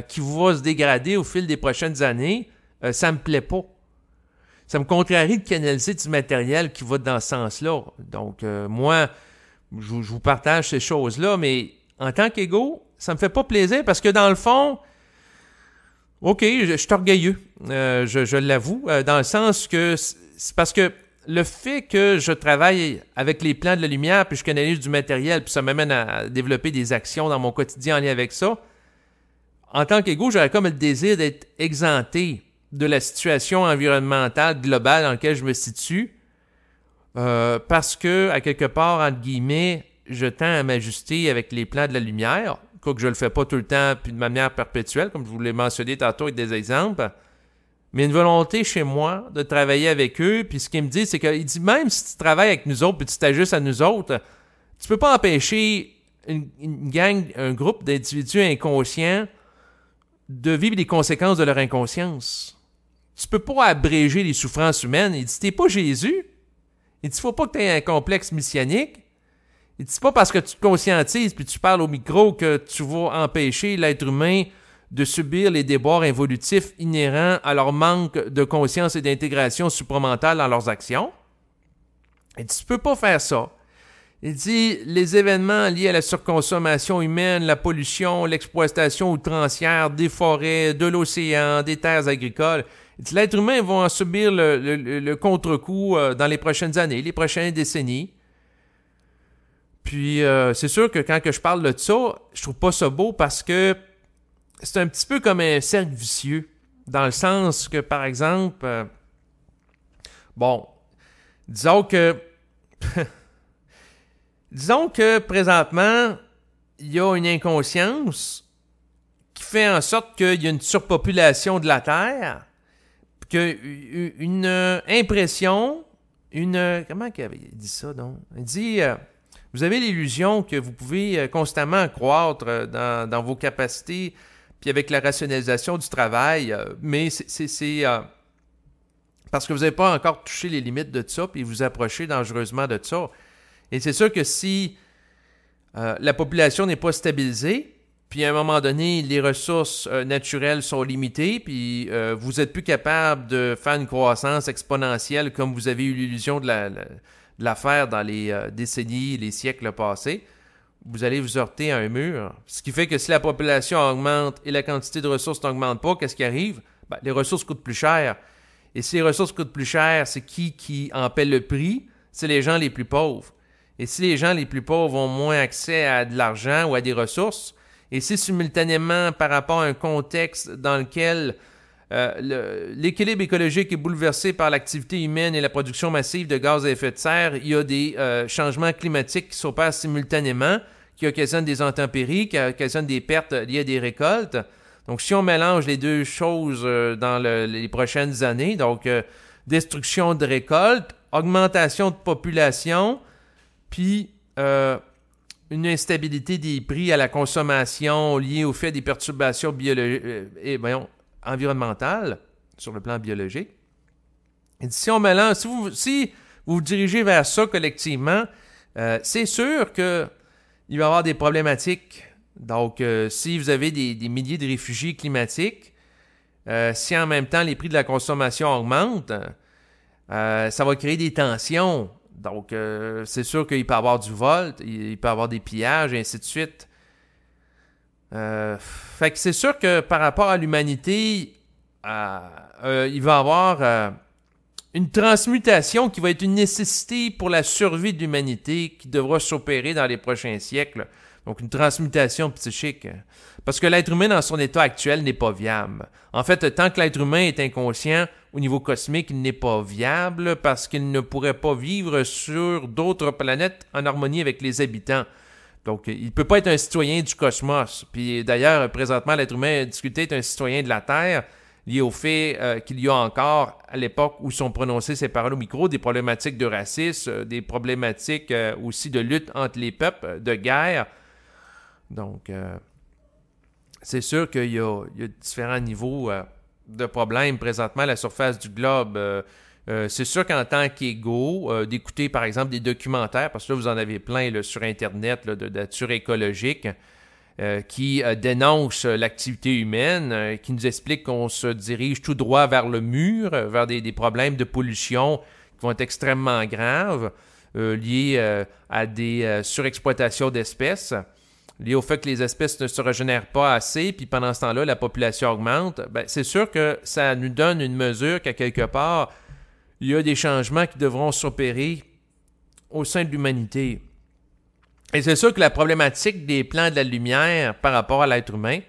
qui va se dégrader au fil des prochaines années, ça me plaît pas. Ça me contrarie de canaliser du matériel qui va dans ce sens-là. Donc, moi, je vous partage ces choses-là, mais en tant qu'égo, ça me fait pas plaisir parce que dans le fond, OK, je suis orgueilleux, je l'avoue, dans le sens que c'est parce que le fait que je travaille avec les plans de la lumière, puis je canalise du matériel, puis ça m'amène à développer des actions dans mon quotidien en lien avec ça, en tant qu'égo, j'aurais comme le désir d'être exempté de la situation environnementale globale dans laquelle je me situe, parce que, à quelque part, entre guillemets, je tends à m'ajuster avec les plans de la lumière, quoique je ne le fais pas tout le temps puis de manière perpétuelle, comme je vous l'ai mentionné tantôt avec des exemples, mais une volonté chez moi de travailler avec eux, puis ce qu'il me dit, c'est qu'il dit, même si tu travailles avec nous autres puis tu t'ajustes à nous autres, tu peux pas empêcher une gang, un groupe d'individus inconscients de vivre les conséquences de leur inconscience. Tu peux pas abréger les souffrances humaines. Il dit, t'es pas Jésus. Il dit, faut pas que tu aies un complexe messianique. Il dit, c'est pas parce que tu te conscientises puis tu parles au micro que tu vas empêcher l'être humain de subir les déboires involutifs inhérents à leur manque de conscience et d'intégration supramentale dans leurs actions. Il dit, tu peux pas faire ça. Il dit, les événements liés à la surconsommation humaine, la pollution, l'exploitation outrancière des forêts, de l'océan, des terres agricoles, il dit, l'être humain va en subir le contre-coup dans les prochaines années, les prochaines décennies. Puis, c'est sûr que quand que je parle de ça, je trouve pas ça beau parce que c'est un petit peu comme un cercle vicieux, dans le sens que, par exemple, disons que disons que présentement, il y a une inconscience qui fait en sorte qu'il y a une surpopulation de la Terre, qu'une impression, comment il avait dit ça donc? Il dit, vous avez l'illusion que vous pouvez constamment croître dans vos capacités, puis avec la rationalisation du travail, mais c'est parce que vous n'avez pas encore touché les limites de ça, puis vous approchez dangereusement de ça. Et c'est sûr que si la population n'est pas stabilisée, puis à un moment donné, les ressources naturelles sont limitées, puis vous n'êtes plus capable de faire une croissance exponentielle comme vous avez eu l'illusion de la faire dans les décennies, les siècles passés, vous allez vous heurter à un mur. Ce qui fait que si la population augmente et la quantité de ressources n'augmente pas, qu'est-ce qui arrive? Ben, les ressources coûtent plus cher. Et si les ressources coûtent plus cher, c'est qui en paie le prix? C'est les gens les plus pauvres. Et si les gens les plus pauvres ont moins accès à de l'argent ou à des ressources, et si simultanément, par rapport à un contexte dans lequel l'équilibre écologique est bouleversé par l'activité humaine et la production massive de gaz à effet de serre, il y a des changements climatiques qui s'opèrent simultanément, qui occasionnent des intempéries, qui occasionnent des pertes liées à des récoltes. Donc, si on mélange les deux choses dans les prochaines années, donc destruction de récoltes, augmentation de population, puis une instabilité des prix à la consommation liée au fait des perturbations environnementales sur le plan biologique. Et si on mélange, si vous vous dirigez vers ça collectivement, c'est sûr qu'il va y avoir des problématiques. Donc, si vous avez des milliers de réfugiés climatiques, si en même temps les prix de la consommation augmentent, ça va créer des tensions. Donc, c'est sûr qu'il peut y avoir du vol, il peut y avoir des pillages, et ainsi de suite. Fait que c'est sûr que par rapport à l'humanité, il va y avoir une transmutation qui va être une nécessité pour la survie de l'humanité qui devra s'opérer dans les prochains siècles. Donc, une transmutation psychique. Parce que l'être humain, dans son état actuel, n'est pas viable. En fait, tant que l'être humain est inconscient, au niveau cosmique, il n'est pas viable parce qu'il ne pourrait pas vivre sur d'autres planètes en harmonie avec les habitants. Donc, il ne peut pas être un citoyen du cosmos. Puis d'ailleurs, présentement, l'être humain discuté est un citoyen de la Terre, lié au fait qu'il y a encore, à l'époque où sont prononcées ces paroles au micro, des problématiques de racisme, des problématiques aussi de lutte entre les peuples, de guerre. Donc, c'est sûr qu'il y a différents niveaux de problèmes présentement à la surface du globe. C'est sûr qu'en tant qu'égaux, d'écouter par exemple des documentaires, parce que là vous en avez plein là, sur Internet là, de nature écologique, qui dénoncent l'activité humaine, qui nous expliquent qu'on se dirige tout droit vers le mur, vers des problèmes de pollution qui vont être extrêmement graves, liés à des surexploitations d'espèces, lié au fait que les espèces ne se régénèrent pas assez, puis pendant ce temps-là, la population augmente, ben, c'est sûr que ça nous donne une mesure qu'à quelque part, il y a des changements qui devront s'opérer au sein de l'humanité. Et c'est sûr que la problématique des plans de la lumière par rapport à l'être humain,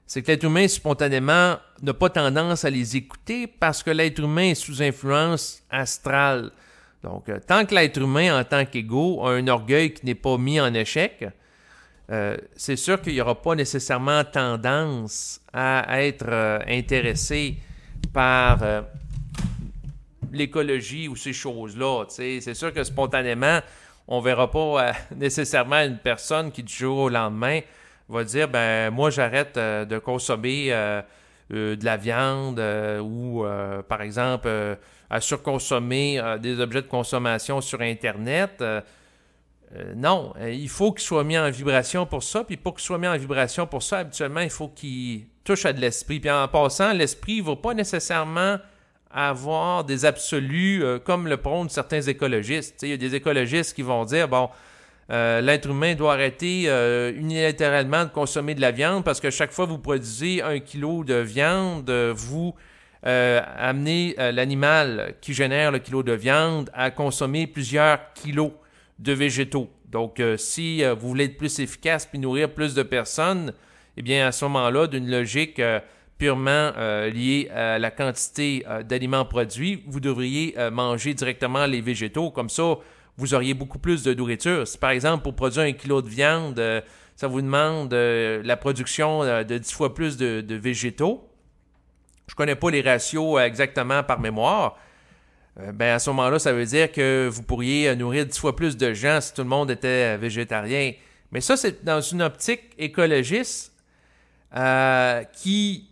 c'est que l'être humain, spontanément, n'a pas tendance à les écouter parce que l'être humain est sous influence astrale. Donc, tant que l'être humain, en tant qu'égaux, a un orgueil qui n'est pas mis en échec, c'est sûr qu'il n'y aura pas nécessairement tendance à être intéressé par l'écologie ou ces choses-là. T'sais. C'est sûr que spontanément, on ne verra pas nécessairement une personne qui, du jour au lendemain, va dire « ben moi, j'arrête de consommer de la viande ou, par exemple, à surconsommer des objets de consommation sur Internet. » Non, il faut qu'il soit mis en vibration pour ça. Puis pour qu'il soit mis en vibration pour ça, habituellement, il faut qu'il touche à de l'esprit. Puis en passant, l'esprit ne va pas nécessairement avoir des absolus comme le prônent certains écologistes. Il y a des écologistes qui vont dire, bon, l'être humain doit arrêter unilatéralement de consommer de la viande parce que chaque fois que vous produisez 1 kilo de viande, vous amenez l'animal qui génère le kilo de viande à consommer plusieurs kilos de végétaux. Donc, si vous voulez être plus efficace puis nourrir plus de personnes, eh bien, à ce moment-là, d'une logique purement liée à la quantité d'aliments produits, vous devriez manger directement les végétaux. Comme ça, vous auriez beaucoup plus de nourriture. Si, par exemple, pour produire 1 kilo de viande, ça vous demande la production de 10 fois plus de végétaux. Je ne connais pas les ratios exactement par mémoire. Ben à ce moment-là, ça veut dire que vous pourriez nourrir 10 fois plus de gens si tout le monde était végétarien. Mais ça, c'est dans une optique écologiste qui,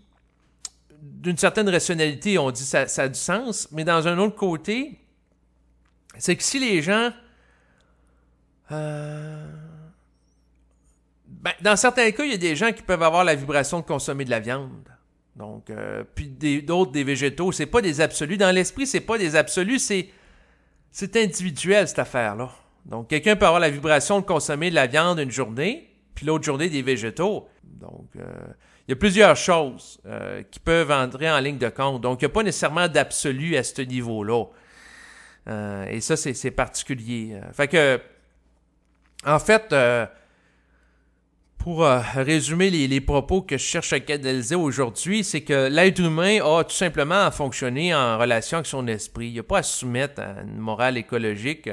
d'une certaine rationalité, on dit ça a du sens, mais dans un autre côté, c'est que si les gens... dans certains cas, il y a des gens qui peuvent avoir la vibration de consommer de la viande. Donc, puis d'autres, des végétaux, c'est pas des absolus. Dans l'esprit, c'est pas des absolus, c'est individuel, cette affaire-là. Donc, quelqu'un peut avoir la vibration de consommer de la viande une journée, puis l'autre journée, des végétaux. Donc, il y a plusieurs choses qui peuvent entrer en ligne de compte. Donc, il n'y a pas nécessairement d'absolu à ce niveau-là. Et ça, c'est particulier. Fait que, en fait... Pour résumer les propos que je cherche à canaliser aujourd'hui, c'est que l'être humain a tout simplement à fonctionner en relation avec son esprit. Il n'y a pas à se soumettre à une morale écologique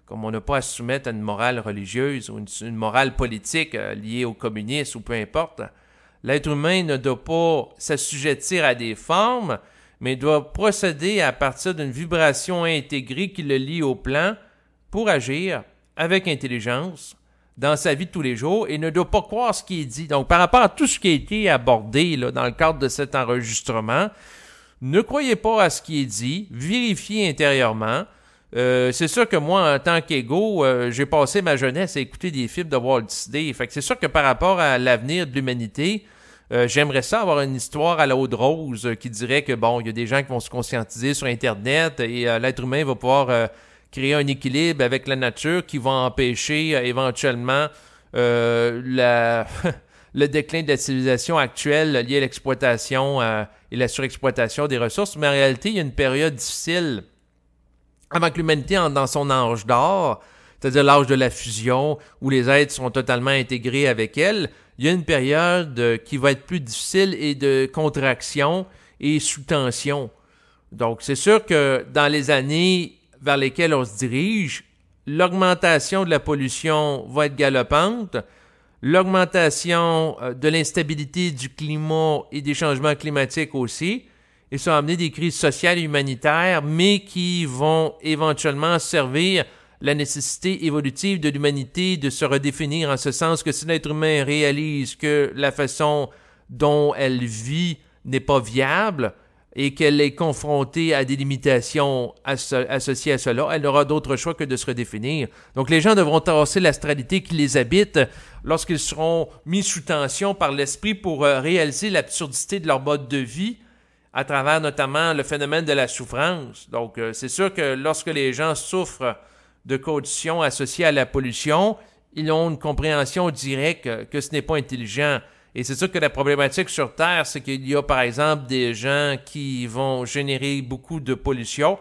comme on n'a pas à se soumettre à une morale religieuse ou une morale politique liée au communisme ou peu importe. L'être humain ne doit pas s'assujettir à des formes, mais doit procéder à partir d'une vibration intégrée qui le lie au plan pour agir avec intelligence dans sa vie de tous les jours et ne doit pas croire ce qui est dit. Donc, par rapport à tout ce qui a été abordé là, dans le cadre de cet enregistrement, ne croyez pas à ce qui est dit, vérifiez intérieurement. C'est sûr que moi, en tant qu'égo, j'ai passé ma jeunesse à écouter des films de Walt Disney. Fait que c'est sûr que par rapport à l'avenir de l'humanité, j'aimerais ça avoir une histoire à la haute rose qui dirait que, bon, il y a des gens qui vont se conscientiser sur Internet et l'être humain va pouvoir... créer un équilibre avec la nature qui va empêcher éventuellement le déclin de la civilisation actuelle lié à l'exploitation et la surexploitation des ressources. Mais en réalité, il y a une période difficile avant que l'humanité entre dans son âge d'or, c'est-à-dire l'âge de la fusion, où les êtres sont totalement intégrés avec elle. Il y a une période qui va être plus difficile et de contraction et sous tension. Donc, c'est sûr que dans les années vers lesquels on se dirige, l'augmentation de la pollution va être galopante, l'augmentation de l'instabilité du climat et des changements climatiques aussi, et ça va amener des crises sociales et humanitaires, mais qui vont éventuellement servir la nécessité évolutive de l'humanité de se redéfinir en ce sens que si l'être humain réalise que la façon dont elle vit n'est pas viable, et qu'elle est confrontée à des limitations associées à cela, elle n'aura d'autre choix que de se redéfinir. Donc les gens devront tasser l'astralité qui les habite lorsqu'ils seront mis sous tension par l'esprit pour réaliser l'absurdité de leur mode de vie à travers notamment le phénomène de la souffrance. Donc c'est sûr que lorsque les gens souffrent de conditions associées à la pollution, ils ont une compréhension directe que ce n'est pas intelligent. Et c'est sûr que la problématique sur Terre, c'est qu'il y a par exemple des gens qui vont générer beaucoup de pollution,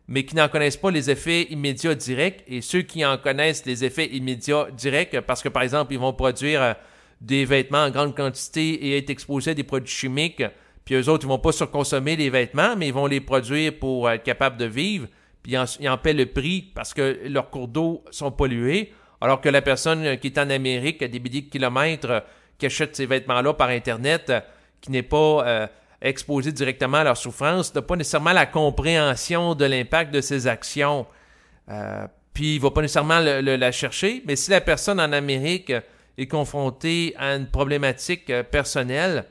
mais qui n'en connaissent pas les effets immédiats directs. Et ceux qui en connaissent les effets immédiats directs, parce que par exemple, ils vont produire des vêtements en grande quantité et être exposés à des produits chimiques, puis eux autres, ils ne vont pas surconsommer les vêtements, mais ils vont les produire pour être capables de vivre, puis ils en paient le prix parce que leurs cours d'eau sont pollués, alors que la personne qui est en Amérique, à des milliers de kilomètres, qui achètent ces vêtements-là par Internet, qui n'est pas exposé directement à leur souffrance, n'a pas nécessairement la compréhension de l'impact de ses actions. Puis il ne va pas nécessairement la chercher, mais si la personne en Amérique est confrontée à une problématique personnelle,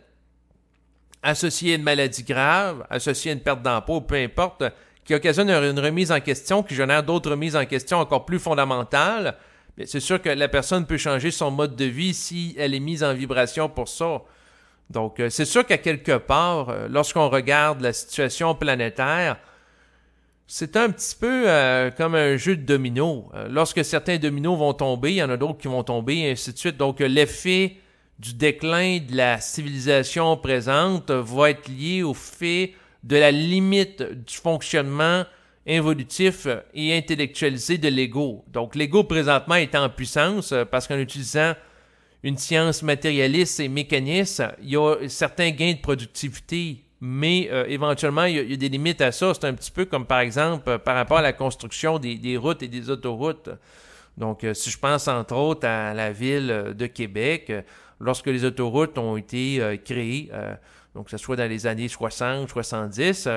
associée à une maladie grave, associée à une perte d'emploi, peu importe, qui occasionne une remise en question, qui génère d'autres remises en question encore plus fondamentales, c'est sûr que la personne peut changer son mode de vie si elle est mise en vibration pour ça. Donc, c'est sûr qu'à quelque part, lorsqu'on regarde la situation planétaire, c'est un petit peu comme un jeu de dominos. Lorsque certains dominos vont tomber, il y en a d'autres qui vont tomber, et ainsi de suite. Donc, l'effet du déclin de la civilisation présente va être lié au fait de la limite du fonctionnement involutif et intellectualisé de l'ego. Donc, l'ego, présentement, est en puissance parce qu'en utilisant une science matérialiste et mécaniste, il y a certains gains de productivité, mais éventuellement, il y a des limites à ça. C'est un petit peu comme, par exemple, par rapport à la construction des routes et des autoroutes. Donc, si je pense entre autres à la ville de Québec, lorsque les autoroutes ont été créées, donc que ce soit dans les années 60, 70,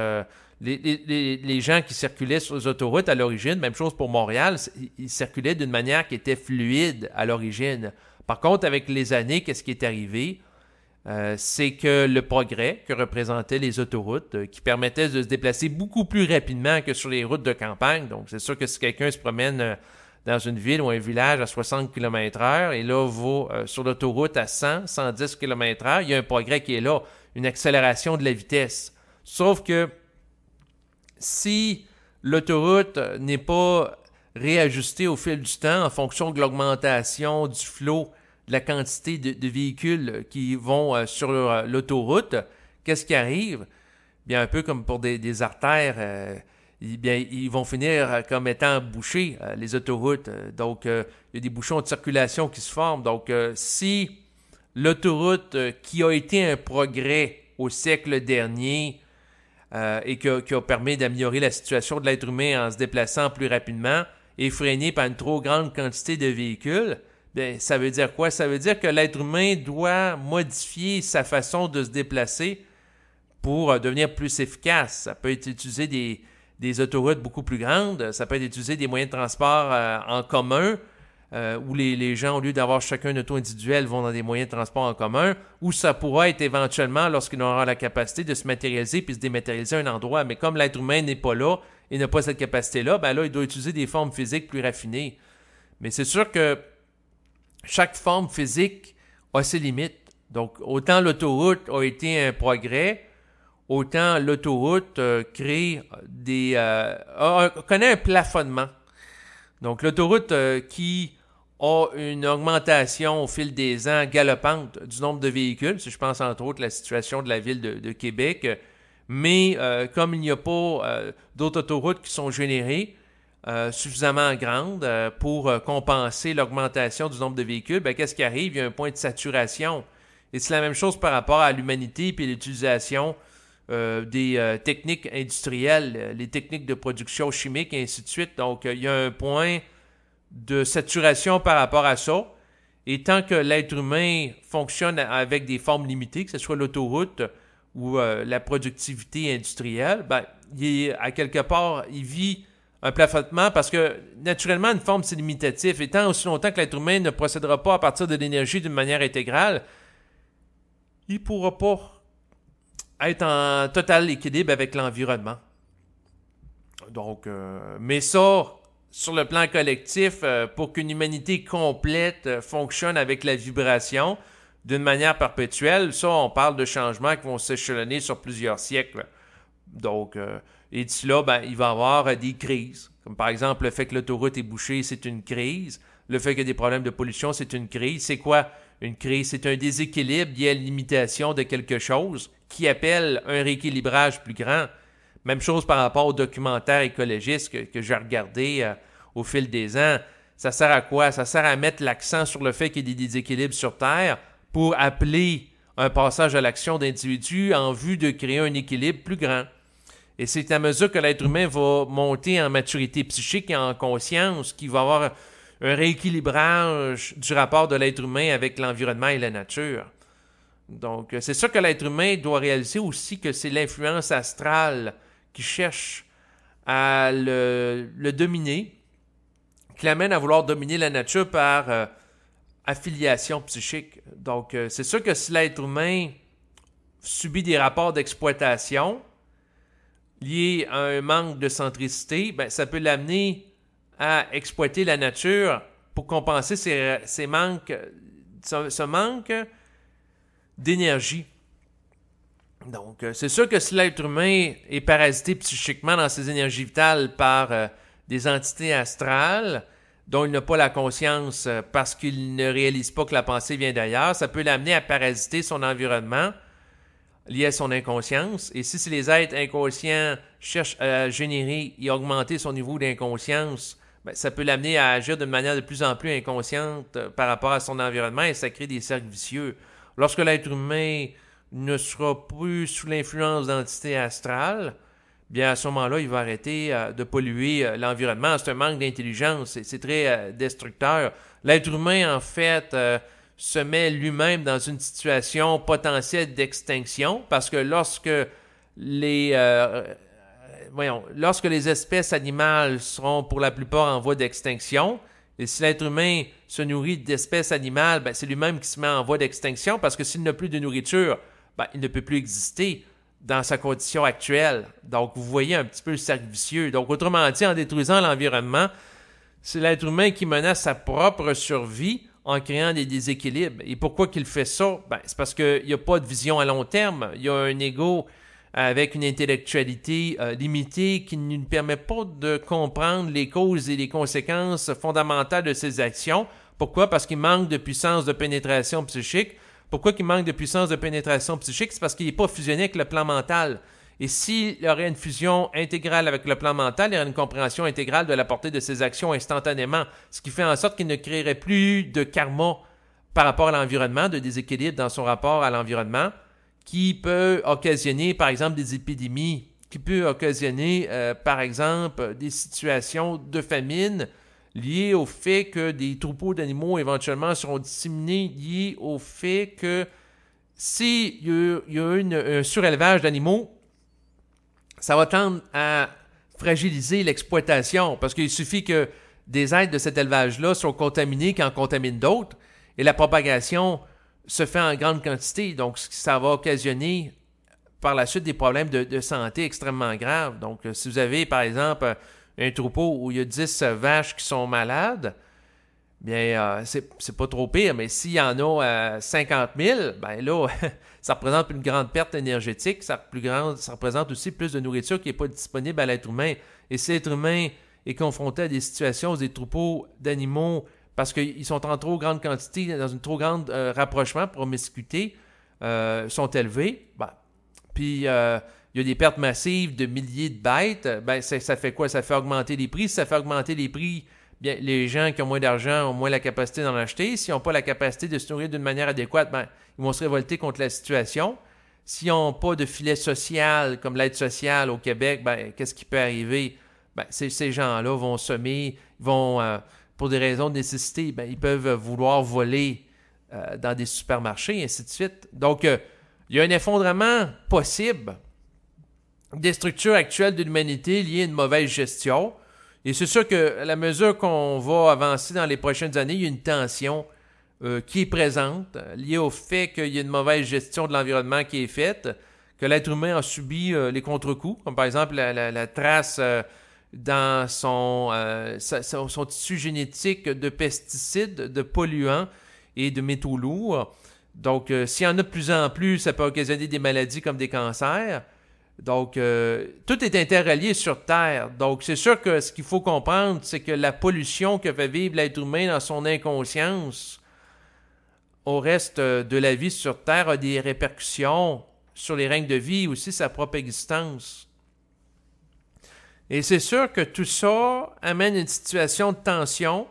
les gens qui circulaient sur les autoroutes à l'origine, même chose pour Montréal, ils circulaient d'une manière qui était fluide à l'origine. Par contre, avec les années, qu'est-ce qui est arrivé? C'est que le progrès que représentaient les autoroutes, qui permettaient de se déplacer beaucoup plus rapidement que sur les routes de campagne. Donc, c'est sûr que si quelqu'un se promène dans une ville ou un village à 60 km/h et là va sur l'autoroute à 100, 110 km/h, il y a un progrès qui est là, une accélération de la vitesse. Sauf que si l'autoroute n'est pas réajustée au fil du temps en fonction de l'augmentation du flot, de la quantité de véhicules qui vont sur l'autoroute, qu'est-ce qui arrive? Bien, un peu comme pour des artères, ils vont finir comme étant bouchés, les autoroutes. Donc, il y a des bouchons de circulation qui se forment. Donc, si l'autoroute qui a été un progrès au siècle dernier et qui a permis d'améliorer la situation de l'être humain en se déplaçant plus rapidement est freinée par une trop grande quantité de véhicules, bien, ça veut dire quoi? Ça veut dire que l'être humain doit modifier sa façon de se déplacer pour devenir plus efficace. Ça peut être utiliser des autoroutes beaucoup plus grandes, ça peut être utiliser des moyens de transport en commun, où les gens, au lieu d'avoir chacun une auto individuelle, vont dans des moyens de transport en commun, ou ça pourra être éventuellement, lorsqu'ils auront la capacité de se matérialiser puis se dématérialiser à un endroit. Mais comme l'être humain n'est pas là et n'a pas cette capacité-là, ben là, il doit utiliser des formes physiques plus raffinées. Mais c'est sûr que chaque forme physique a ses limites. Donc, autant l'autoroute a été un progrès, autant l'autoroute connaît un plafonnement. Donc, l'autoroute qui a une augmentation au fil des ans galopante du nombre de véhicules, si je pense entre autres à la situation de la ville de Québec, mais comme il n'y a pas d'autres autoroutes qui sont générées suffisamment grandes pour compenser l'augmentation du nombre de véhicules, ben, qu'est-ce qui arrive? Il y a un point de saturation. Et c'est la même chose par rapport à l'humanité et l'utilisation des techniques industrielles, les techniques de production chimique et ainsi de suite. Donc, il y a un point de saturation par rapport à ça. Et tant que l'être humain fonctionne avec des formes limitées, que ce soit l'autoroute ou la productivité industrielle, ben, à quelque part, il vit un plafonnement parce que, naturellement, une forme, c'est limitatif. Et tant aussi longtemps que l'être humain ne procédera pas à partir de l'énergie d'une manière intégrale, il ne pourra pas être en total équilibre avec l'environnement. Donc, mais ça, sur le plan collectif, pour qu'une humanité complète fonctionne avec la vibration d'une manière perpétuelle, ça, on parle de changements qui vont s'échelonner sur plusieurs siècles. Donc, et d'ici là, ben, il va y avoir des crises. Comme par exemple, le fait que l'autoroute est bouchée, c'est une crise. Le fait qu'il y a des problèmes de pollution, c'est une crise. C'est quoi une crise? C'est un déséquilibre lié à la limitation de quelque chose qui appelle un rééquilibrage plus grand. Même chose par rapport aux documentaires écologistes que j'ai regardés au fil des ans. Ça sert à quoi? Ça sert à mettre l'accent sur le fait qu'il y a des déséquilibres sur Terre pour appeler un passage à l'action d'individus en vue de créer un équilibre plus grand. Et c'est à mesure que l'être humain va monter en maturité psychique et en conscience qu'il va avoir un rééquilibrage du rapport de l'être humain avec l'environnement et la nature. Donc, c'est sûr que l'être humain doit réaliser aussi que c'est l'influence astrale qui cherche à le dominer, qui l'amène à vouloir dominer la nature par affiliation psychique. Donc, c'est sûr que si l'être humain subit des rapports d'exploitation liés à un manque de centricité, ben, ça peut l'amener à exploiter la nature pour compenser ce manque d'énergie. Donc, c'est sûr que si l'être humain est parasité psychiquement dans ses énergies vitales par des entités astrales dont il n'a pas la conscience parce qu'il ne réalise pas que la pensée vient d'ailleurs, ça peut l'amener à parasiter son environnement lié à son inconscience. Et si les êtres inconscients cherchent à générer et augmenter son niveau d'inconscience ben, ça peut l'amener à agir de manière de plus en plus inconsciente par rapport à son environnement et ça crée des cercles vicieux. Lorsque l'être humain ne sera plus sous l'influence d'entités astrales, bien à ce moment-là, il va arrêter de polluer l'environnement. C'est un manque d'intelligence, c'est très destructeur. L'être humain, en fait, se met lui-même dans une situation potentielle d'extinction parce que lorsque les espèces animales seront pour la plupart en voie d'extinction, et si l'être humain se nourrit d'espèces animales, ben, c'est lui-même qui se met en voie d'extinction parce que s'il n'a plus de nourriture, ben, il ne peut plus exister dans sa condition actuelle. Donc, vous voyez un petit peu le cercle vicieux. Donc, autrement dit, en détruisant l'environnement, c'est l'être humain qui menace sa propre survie en créant des déséquilibres. Et pourquoi qu'il fait ça? Ben, c'est parce qu'il n'y a pas de vision à long terme. Il y a un ego avec une intellectualité limitée qui ne nous permet pas de comprendre les causes et les conséquences fondamentales de ses actions. Pourquoi? Parce qu'il manque de puissance de pénétration psychique. Pourquoi qu'il manque de puissance de pénétration psychique? C'est parce qu'il n'est pas fusionné avec le plan mental. Et s'il y aurait une fusion intégrale avec le plan mental, il y aurait une compréhension intégrale de la portée de ses actions instantanément, ce qui fait en sorte qu'il ne créerait plus de karma par rapport à l'environnement, de déséquilibre dans son rapport à l'environnement, qui peut occasionner, par exemple, des épidémies, qui peut occasionner, par exemple, des situations de famine liées au fait que des troupeaux d'animaux éventuellement seront disséminés, liés au fait que s'il y a un surélevage d'animaux, ça va tendre à fragiliser l'exploitation parce qu'il suffit que des êtres de cet élevage-là soient contaminés qui en contaminent d'autres et la propagation se fait en grande quantité. Donc, ça va occasionner par la suite des problèmes de santé extrêmement graves. Donc, si vous avez, par exemple, un troupeau où il y a 10 vaches qui sont malades, bien, c'est pas trop pire, mais s'il y en a 50 000, ben là, ça représente une grande perte énergétique, ça représente aussi plus de nourriture qui n'est pas disponible à l'être humain. Et si l'être humain est confronté à des situations où des troupeaux d'animaux, parce qu'ils sont en trop grande quantité, dans une trop grande rapprochement, promiscuité, sont élevés, ben, puis il y a des pertes massives de milliers de bêtes, ben, ça fait quoi? Ça fait augmenter les prix. Si ça fait augmenter les prix, bien, les gens qui ont moins d'argent ont moins la capacité d'en acheter. S'ils n'ont pas la capacité de se nourrir d'une manière adéquate, ben, ils vont se révolter contre la situation. S'ils n'ont pas de filet social comme l'aide sociale au Québec, ben, qu'est-ce qui peut arriver? Ben, ces gens-là vont semer, pour des raisons de nécessité, ben, ils peuvent vouloir voler dans des supermarchés, et ainsi de suite. Donc, il y a un effondrement possible des structures actuelles de l'humanité liées à une mauvaise gestion. Et c'est sûr que à la mesure qu'on va avancer dans les prochaines années, il y a une tension qui est présente, liée au fait qu'il y a une mauvaise gestion de l'environnement qui est faite, que l'être humain a subi les contre-coups, comme par exemple la trace dans son tissu génétique de pesticides, de polluants et de métaux lourds. Donc, s'il y en a de plus en plus, ça peut occasionner des maladies comme des cancers. Donc, tout est interrelié sur Terre. Donc, c'est sûr que ce qu'il faut comprendre, c'est que la pollution que fait vivre l'être humain dans son inconscience au reste de la vie sur Terre a des répercussions sur les règnes de vie et aussi sa propre existence. Et c'est sûr que tout ça amène une situation de tension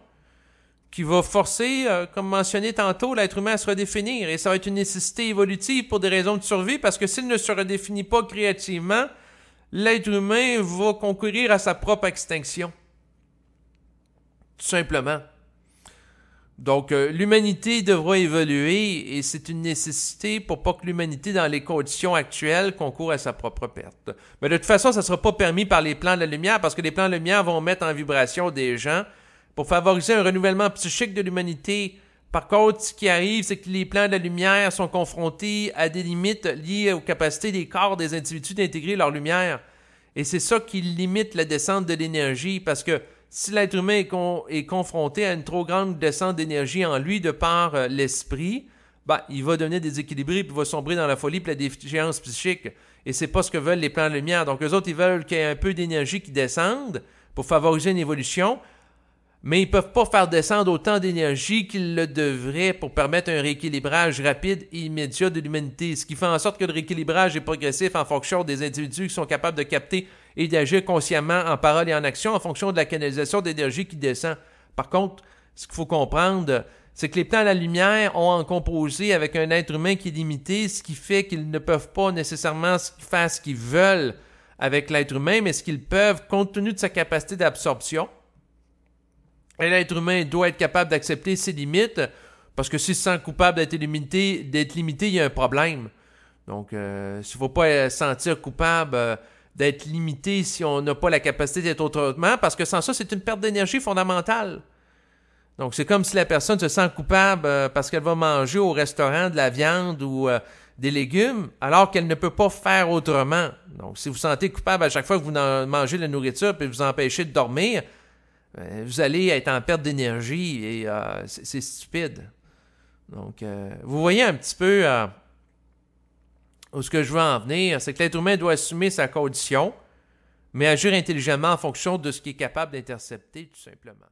qui va forcer, comme mentionné tantôt, l'être humain à se redéfinir. Et ça va être une nécessité évolutive pour des raisons de survie, parce que s'il ne se redéfinit pas créativement, l'être humain va concourir à sa propre extinction. Tout simplement. Donc, l'humanité devra évoluer, et c'est une nécessité pour pas que l'humanité, dans les conditions actuelles, concourt à sa propre perte. Mais de toute façon, ça ne sera pas permis par les plans de la lumière, parce que les plans de la lumière vont mettre en vibration des gens pour favoriser un renouvellement psychique de l'humanité. Par contre, ce qui arrive, c'est que les plans de la lumière sont confrontés à des limites liées aux capacités des corps des individus d'intégrer leur lumière. Et c'est ça qui limite la descente de l'énergie, parce que si l'être humain est confronté à une trop grande descente d'énergie en lui de par l'esprit, ben, il va devenir déséquilibré, puis il va sombrer dans la folie et la déficience psychique. Et c'est pas ce que veulent les plans de lumière. Donc, eux autres, ils veulent qu'il y ait un peu d'énergie qui descende pour favoriser une évolution, mais ils ne peuvent pas faire descendre autant d'énergie qu'ils le devraient pour permettre un rééquilibrage rapide et immédiat de l'humanité, ce qui fait en sorte que le rééquilibrage est progressif en fonction des individus qui sont capables de capter et d'agir consciemment en parole et en action en fonction de la canalisation d'énergie qui descend. Par contre, ce qu'il faut comprendre, c'est que les plans de la lumière ont en composé avec un être humain qui est limité, ce qui fait qu'ils ne peuvent pas nécessairement faire ce qu'ils veulent avec l'être humain, mais ce qu'ils peuvent compte tenu de sa capacité d'absorption. Et l'être humain doit être capable d'accepter ses limites, parce que s'il se sent coupable d'être limité, il y a un problème. Donc, il ne faut pas se sentir coupable d'être limité si on n'a pas la capacité d'être autrement, parce que sans ça, c'est une perte d'énergie fondamentale. Donc, c'est comme si la personne se sent coupable parce qu'elle va manger au restaurant de la viande ou des légumes, alors qu'elle ne peut pas faire autrement. Donc, si vous vous sentez coupable à chaque fois que vous mangez la nourriture et vous empêchez de dormir, vous allez être en perte d'énergie et c'est stupide. Donc, vous voyez un petit peu où ce que je veux en venir, c'est que l'être humain doit assumer sa condition, mais agir intelligemment en fonction de ce qu'il est capable d'intercepter, tout simplement.